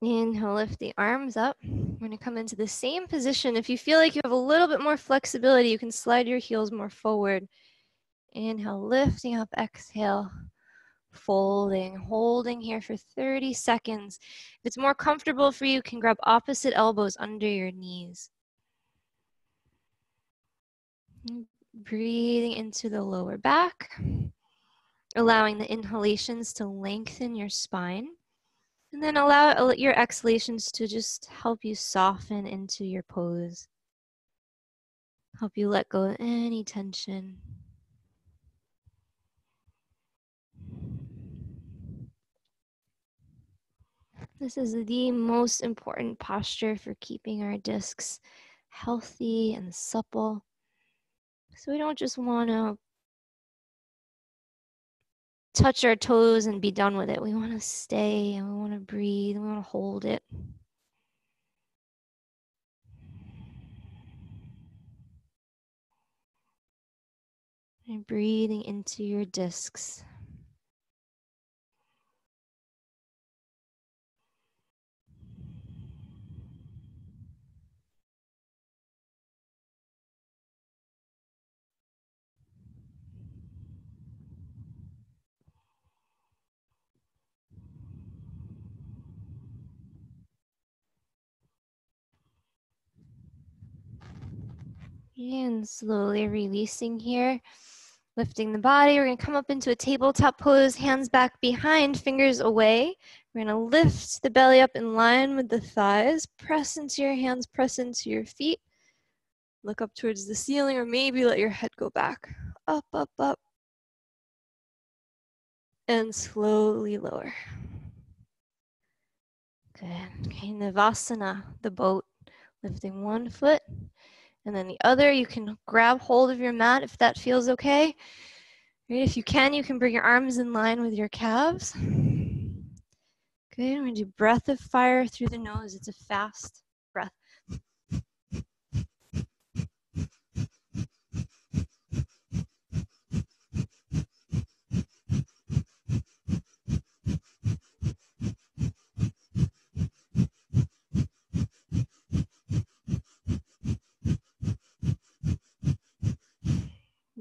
Inhale, lift the arms up. We're going to come into the same position. If you feel like you have a little bit more flexibility, you can slide your heels more forward. Inhale, lifting up, exhale, folding, holding here for 30 seconds. If it's more comfortable for you, you can grab opposite elbows under your knees. Breathing into the lower back, allowing the inhalations to lengthen your spine. And then allow your exhalations to just help you soften into your pose. Help you let go of any tension. This is the most important posture for keeping our discs healthy and supple. So we don't just want to touch our toes and be done with it. We want to stay and we want to breathe and we want to hold it. And breathing into your discs. And slowly releasing here. Lifting the body, we're going to come up into a tabletop pose, hands back behind, fingers away. We're going to lift the belly up in line with the thighs. Press into your hands, press into your feet. Look up towards the ceiling, or maybe let your head go back. Up, up, up. And slowly lower. Good. Okay, Navasana, the boat. Lifting one foot and then the other. You can grab hold of your mat if that feels okay. Right, if you can bring your arms in line with your calves. Good, we're going to do breath of fire through the nose. It's a fast breath.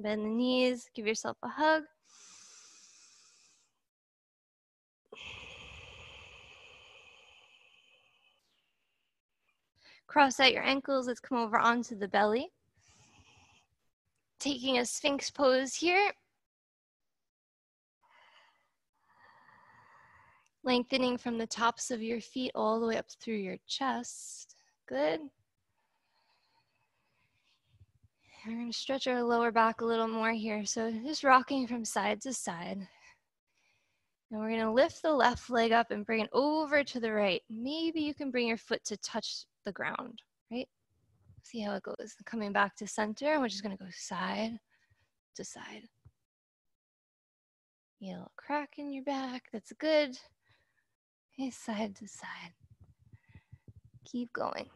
Bend the knees, give yourself a hug. Cross out your ankles, let's come over onto the belly. Taking a Sphinx pose here. Lengthening from the tops of your feet all the way up through your chest. Good. We're going to stretch our lower back a little more here. So just rocking from side to side. And we're going to lift the left leg up and bring it over to the right. Maybe you can bring your foot to touch the ground, right? See how it goes. Coming back to center, we're just going to go side to side. You get a little crack in your back. That's good. Okay, side to side. Keep going.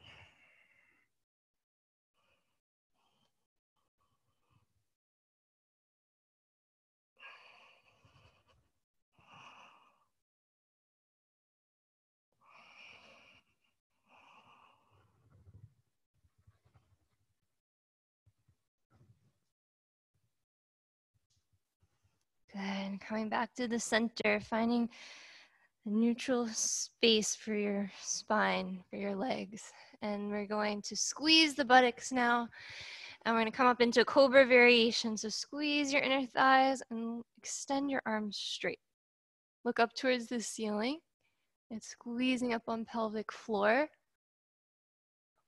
Good. Coming back to the center, finding a neutral space for your spine, for your legs. And we're going to squeeze the buttocks now. And we're going to come up into a cobra variation. So squeeze your inner thighs and extend your arms straight. Look up towards the ceiling. And squeezing up on pelvic floor.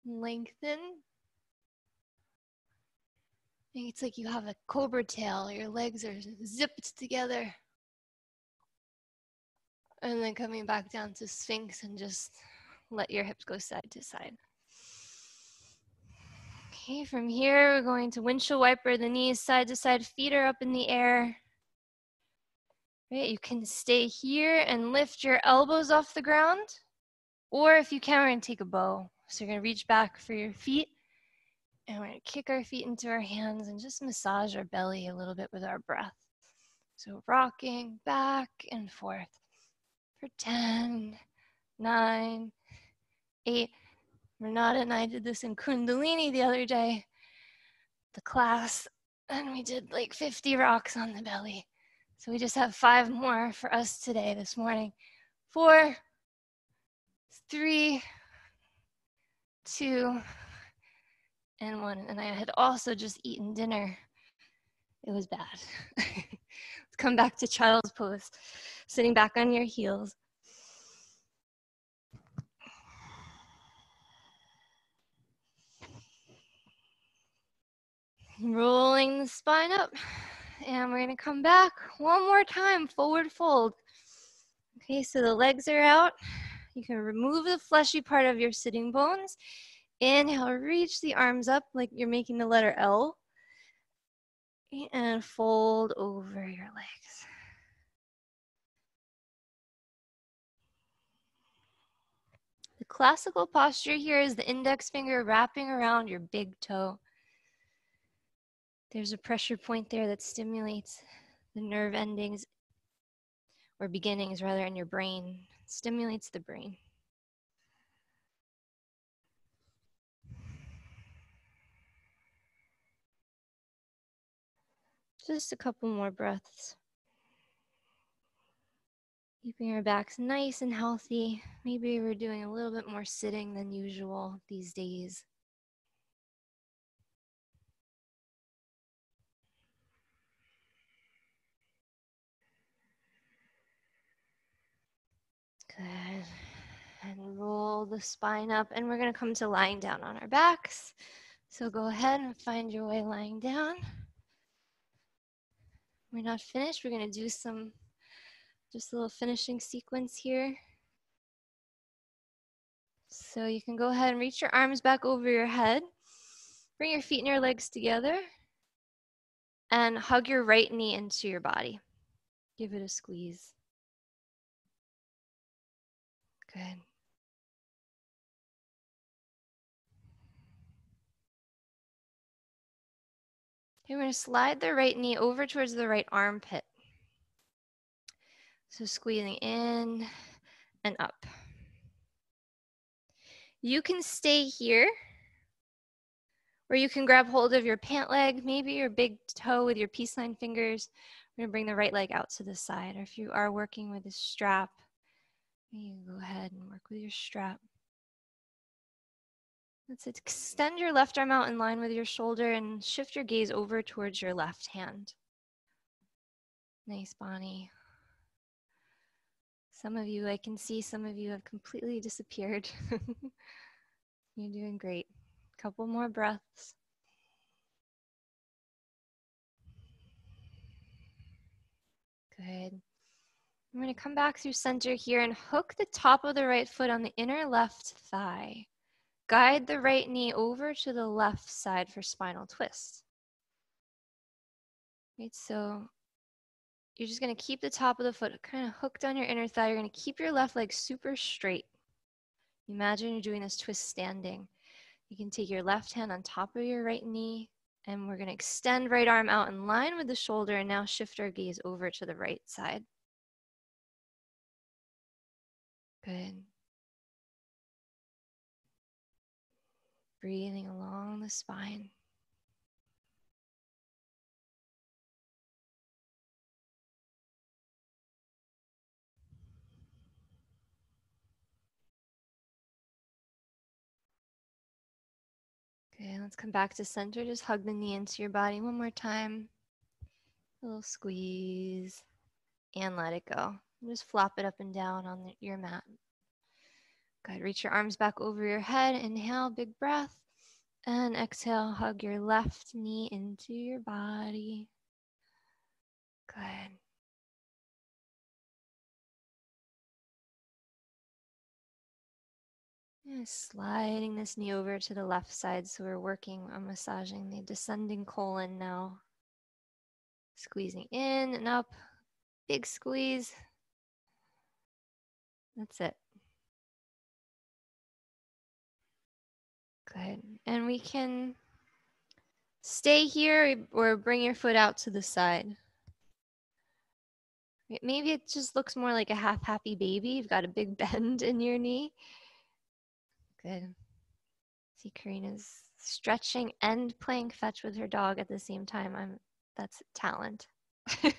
Lengthen. It's like you have a cobra tail. Your legs are zipped together. And then coming back down to Sphinx and just let your hips go side to side. Okay, from here, we're going to windshield wiper the knees side to side, feet are up in the air. Right, you can stay here and lift your elbows off the ground. Or if you can, we're gonna take a bow. So you're gonna reach back for your feet. And we're gonna kick our feet into our hands and just massage our belly a little bit with our breath. So rocking back and forth for 10, 9, 8. Renata and I did this in Kundalini the other day, the class, and we did like 50 rocks on the belly. So we just have 5 more for us today, this morning. 4, 3, 2, and 1. And I had also just eaten dinner. It was bad. Let's come back to child's pose, sitting back on your heels. Rolling the spine up. And we're going to come back one more time, forward fold. Okay, so the legs are out. You can remove the fleshy part of your sitting bones. Inhale, reach the arms up like you're making the letter L. And fold over your legs. The classical posture here is the index finger wrapping around your big toe. There's a pressure point there that stimulates the nerve endings, or beginnings rather, in your brain. It stimulates the brain. Just a couple more breaths. Keeping our backs nice and healthy. Maybe we're doing a little bit more sitting than usual these days. Good. And roll the spine up, and we're going to come to lying down on our backs. So go ahead and find your way lying down. We're not finished. We're going to do just a little finishing sequence here. So you can go ahead and reach your arms back over your head. Bring your feet and your legs together. And hug your right knee into your body. Give it a squeeze. Good. Okay, we're going to slide the right knee over towards the right armpit. So squeezing in and up. You can stay here, or you can grab hold of your pant leg, maybe your big toe with your peace sign fingers. We're going to bring the right leg out to the side. Or if you are working with a strap, you can go ahead and work with your strap. That's it. Extend your left arm out in line with your shoulder and shift your gaze over towards your left hand. Nice, Bonnie. Some of you, I can see some of you have completely disappeared. You're doing great. Couple more breaths. Good. I'm going to come back through center here and hook the top of the right foot on the inner left thigh. Guide the right knee over to the left side for spinal twist. Right, so you're just going to keep the top of the foot kind of hooked on your inner thigh. You're going to keep your left leg super straight. Imagine you're doing this twist standing. You can take your left hand on top of your right knee, and we're going to extend right arm out in line with the shoulder and now shift our gaze over to the right side. Good. Breathing along the spine. Okay, let's come back to center. Just hug the knee into your body one more time. A little squeeze and let it go. Just flop it up and down on your mat. Good. Reach your arms back over your head. Inhale, big breath. And exhale, hug your left knee into your body. Good. And sliding this knee over to the left side. So we're working on massaging the descending colon now. Squeezing in and up. Big squeeze. That's it. Good. And we can stay here or bring your foot out to the side. Maybe it just looks more like a half happy baby. You've got a big bend in your knee. Good. See, Karina's stretching and playing fetch with her dog at the same time. That's talent. Good.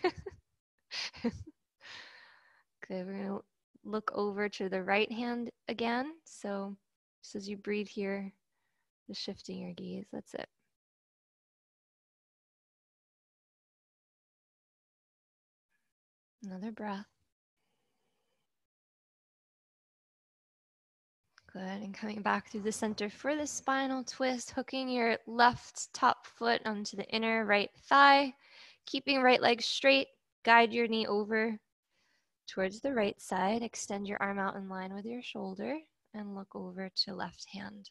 We're going to look over to the right hand again. So just as you breathe here, just shifting your gaze. That's it. Another breath. Good. And coming back through the center for the spinal twist, hooking your left top foot onto the inner right thigh, keeping right leg straight. Guide your knee over towards the right side. Extend your arm out in line with your shoulder and look over to left hand.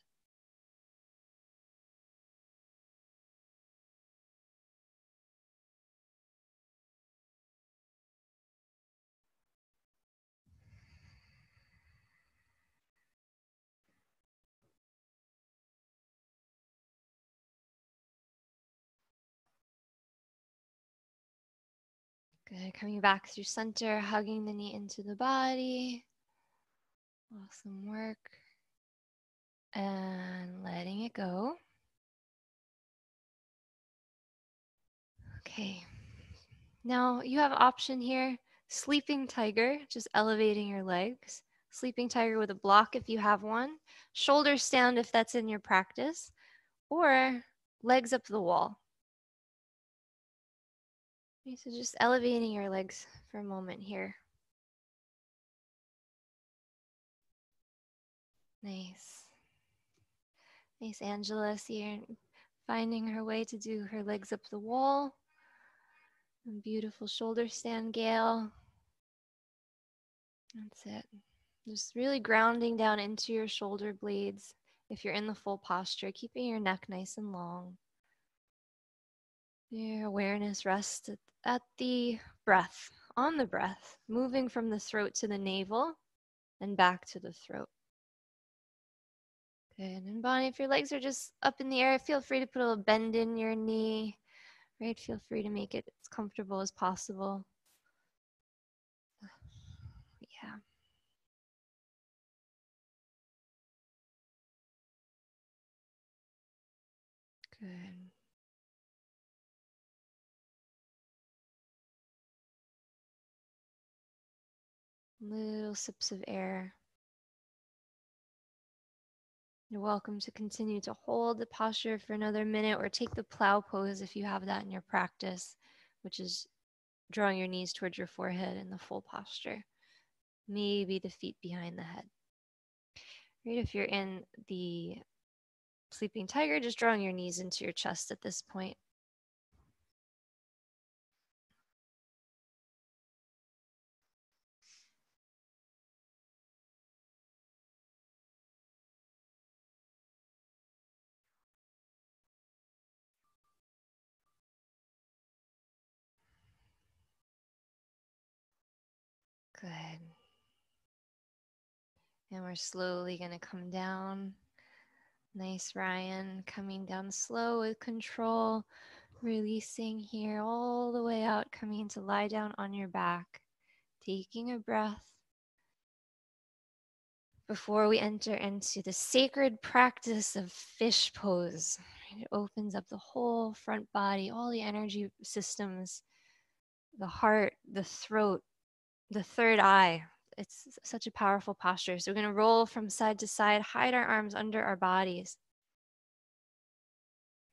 Good. Coming back through center, hugging the knee into the body. Awesome work. And letting it go. Okay. Now you have an option here. Sleeping tiger, just elevating your legs. Sleeping tiger with a block if you have one. Shoulder stand if that's in your practice. Or legs up the wall. Okay, so just elevating your legs for a moment here. Nice. Nice, Angela. See her finding her way to do her legs up the wall. And beautiful shoulder stand, Gail. That's it. Just really grounding down into your shoulder blades if you're in the full posture, keeping your neck nice and long. Your awareness rests at the breath, on the breath, moving from the throat to the navel and back to the throat. Good. And Bonnie, if your legs are just up in the air, feel free to put a little bend in your knee, right? Feel free to make it as comfortable as possible. Yeah. Good. Little sips of air. You're welcome to continue to hold the posture for another minute or take the plow pose if you have that in your practice, which is drawing your knees towards your forehead in the full posture. maybe the feet behind the head. Right, if you're in the sleeping tiger, just drawing your knees into your chest at this point. Good. And we're slowly going to come down. Nice, Ryan. Coming down slow with control. Releasing here all the way out. Coming to lie down on your back. Taking a breath before we enter into the sacred practice of fish pose. It opens up the whole front body, all the energy systems, the heart, the throat, the third eye. It's such a powerful posture. So we're going to roll from side to side, hide our arms under our bodies.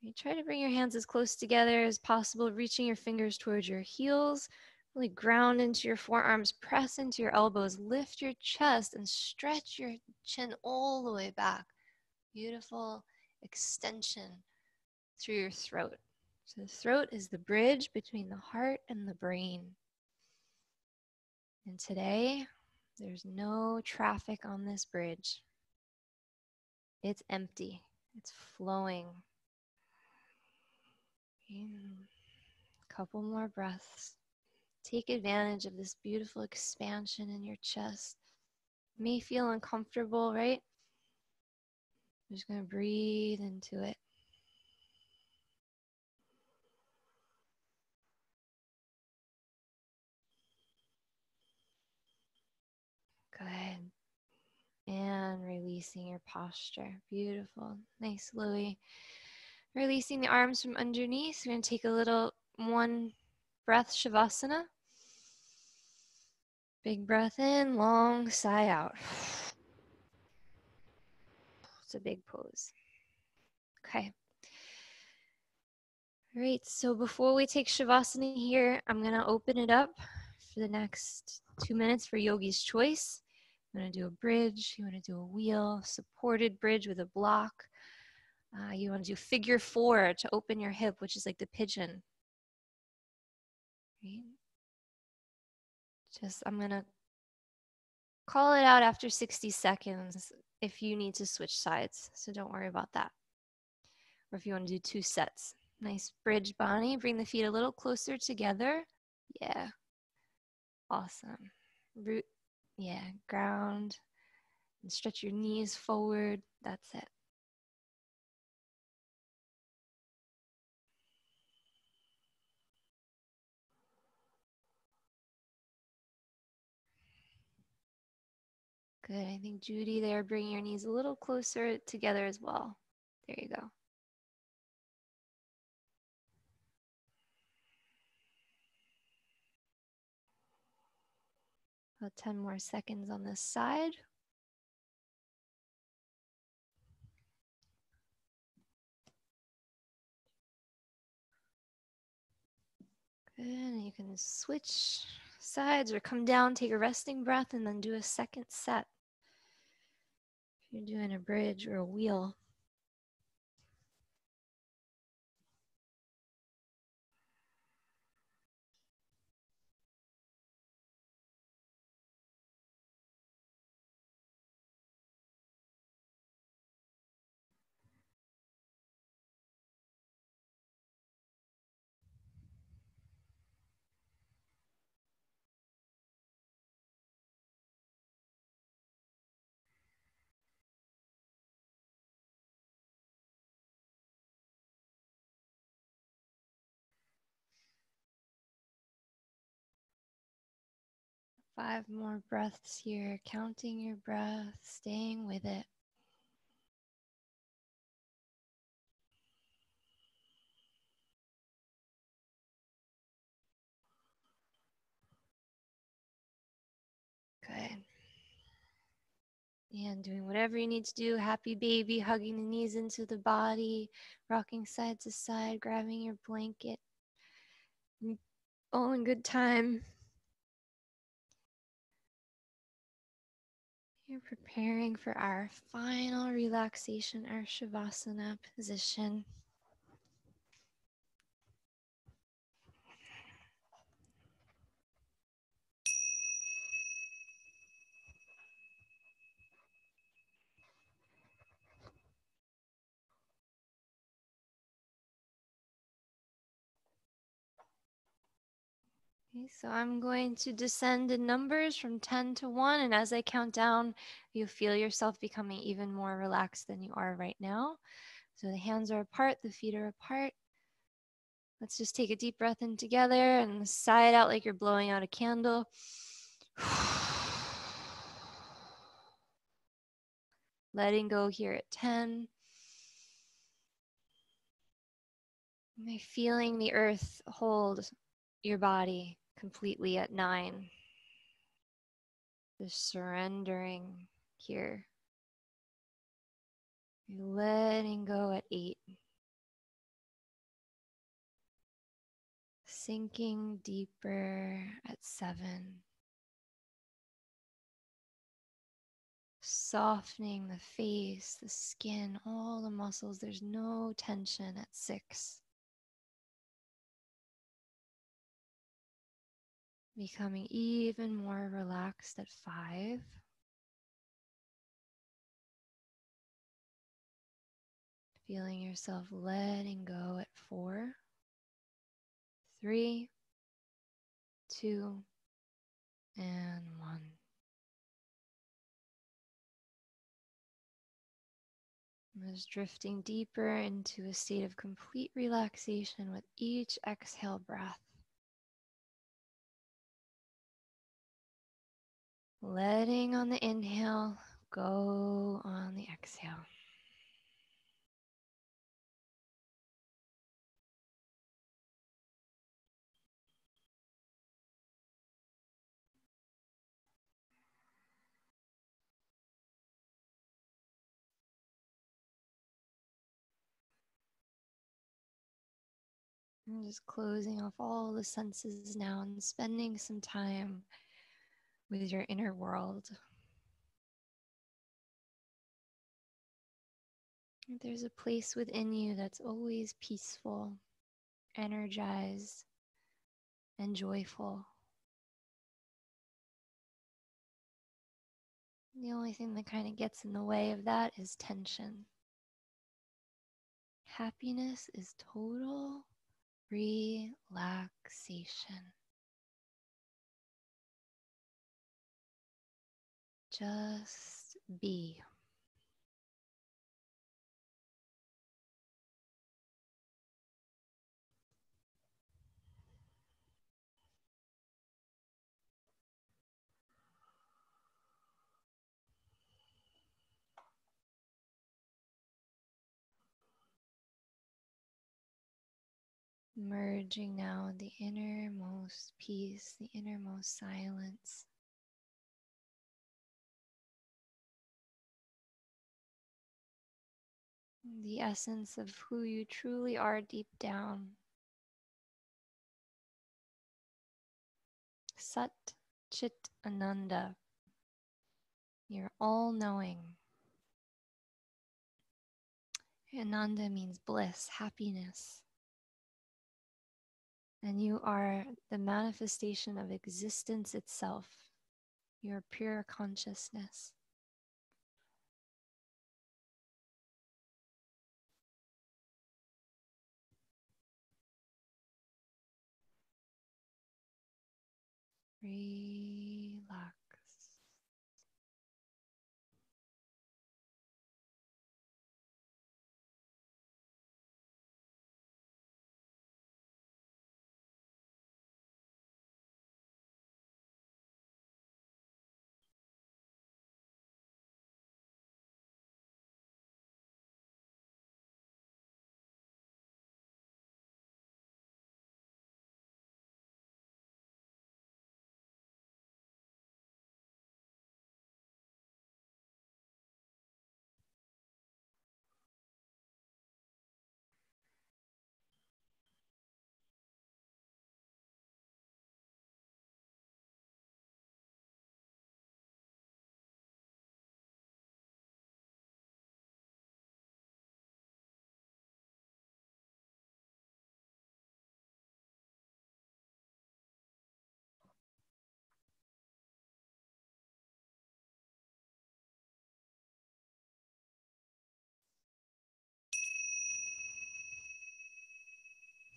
You try to bring your hands as close together as possible, reaching your fingers towards your heels. Really ground into your forearms, press into your elbows, lift your chest, and stretch your chin all the way back. Beautiful extension through your throat. So the throat is the bridge between the heart and the brain. And today, there's no traffic on this bridge. It's empty. It's flowing. A couple more breaths. Take advantage of this beautiful expansion in your chest. It may feel uncomfortable, right? I'm just going to breathe into it. Good. And releasing your posture. Beautiful. Nice, Louie. Releasing the arms from underneath. We're going to take a little one breath Shavasana. Big breath in, long sigh out. It's a big pose. Okay. All right, so before we take Shavasana here, I'm going to open it up for the next 2 minutes for yogi's choice. I'm going to do a bridge. You want to do a wheel, supported bridge with a block. You want to do figure 4 to open your hip, which is like the pigeon. Right? I'm going to call it out after 60 seconds if you need to switch sides. So don't worry about that. Or if you want to do 2 sets. Nice bridge, Bonnie. Bring the feet a little closer together. Yeah. Awesome. Root. Yeah. Ground. And stretch your knees forward. That's it. Good. I think Judy there, bring your knees a little closer together as well. There you go. About 10 more seconds on this side. Good. And you can switch sides or come down, take a resting breath, and then do a second set. If you're doing a bridge or a wheel. Five more breaths here, counting your breath, staying with it. Good. And doing whatever you need to do. Happy baby, hugging the knees into the body, rocking side to side, grabbing your blanket. All in good time. You're preparing for our final relaxation, our Shavasana position. Okay, so I'm going to descend in numbers from 10 to 1. And as I count down, you feel yourself becoming even more relaxed than you are right now. So the hands are apart, the feet are apart. Let's just take a deep breath in together and sigh it out like you're blowing out a candle. Letting go here at 10. And feeling the earth hold your body completely at 9. Just surrendering here. You're letting go at 8. Sinking deeper at 7. Softening the face, the skin, all the muscles. There's no tension at 6. Becoming even more relaxed at 5. Feeling yourself letting go at 4. 3, 2, and 1. I'm just drifting deeper into a state of complete relaxation with each exhale breath. Letting on the inhale, go on the exhale. I'm just closing off all the senses now and spending some time with your inner world. There's a place within you that's always peaceful, energized, and joyful. The only thing that kind of gets in the way of that is tension. Happiness is total relaxation. Just be. Merging now in the innermost peace, the innermost silence. The essence of who you truly are deep down. Sat Chit Ananda. You're all knowing. Ananda means bliss, happiness. And you are the manifestation of existence itself. You're pure consciousness. Relax.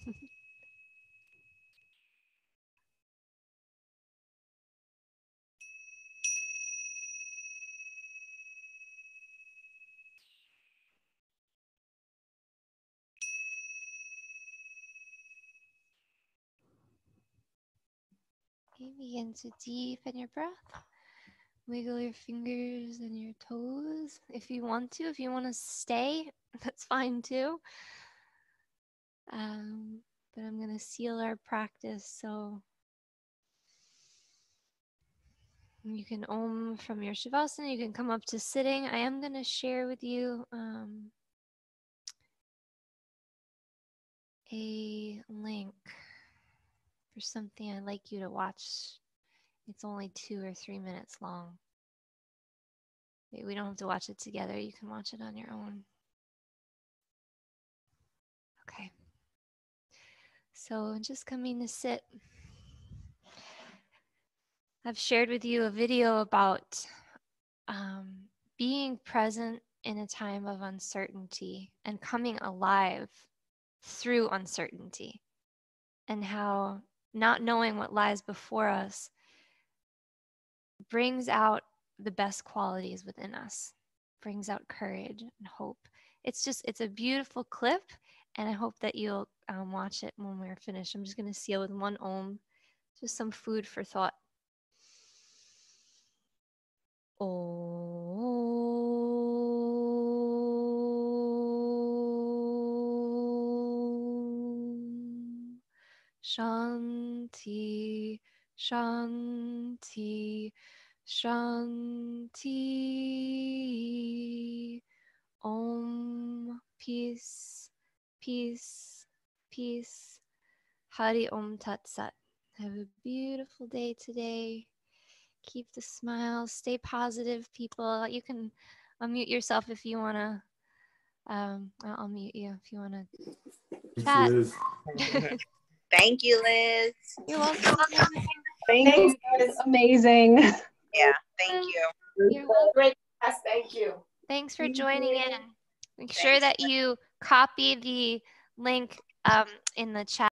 Okay, begin to deepen your breath. Wiggle your fingers and your toes if you want to. If you want to stay, that's fine too. But I'm going to seal our practice, so you can Om from your Shavasana. You can come up to sitting. I am going to share with you a link for something I'd like you to watch. It's only 2 or 3 minutes long. We don't have to watch it together. You can watch it on your own. Okay. So just coming to sit. I've shared with you a video about being present in a time of uncertainty and coming alive through uncertainty, and how not knowing what lies before us brings out the best qualities within us, brings out courage and hope. It's a beautiful clip, and I hope that you'll watch it when we're finished. I'm just going to seal with one Om, just some food for thought. Om Shanti, Shanti, Shanti. Om, peace, peace, peace. Hari Om Tat Sat. Have a beautiful day today. Keep the smile. Stay positive, people. You can unmute yourself if you want to. I'll mute you if you want to chat. Thank you, Liz. You're welcome. Thank you. It's amazing. Yeah, thank you. You're welcome. Great class. Thank you. Thanks for joining in. Make sure that you copy the link in the chat.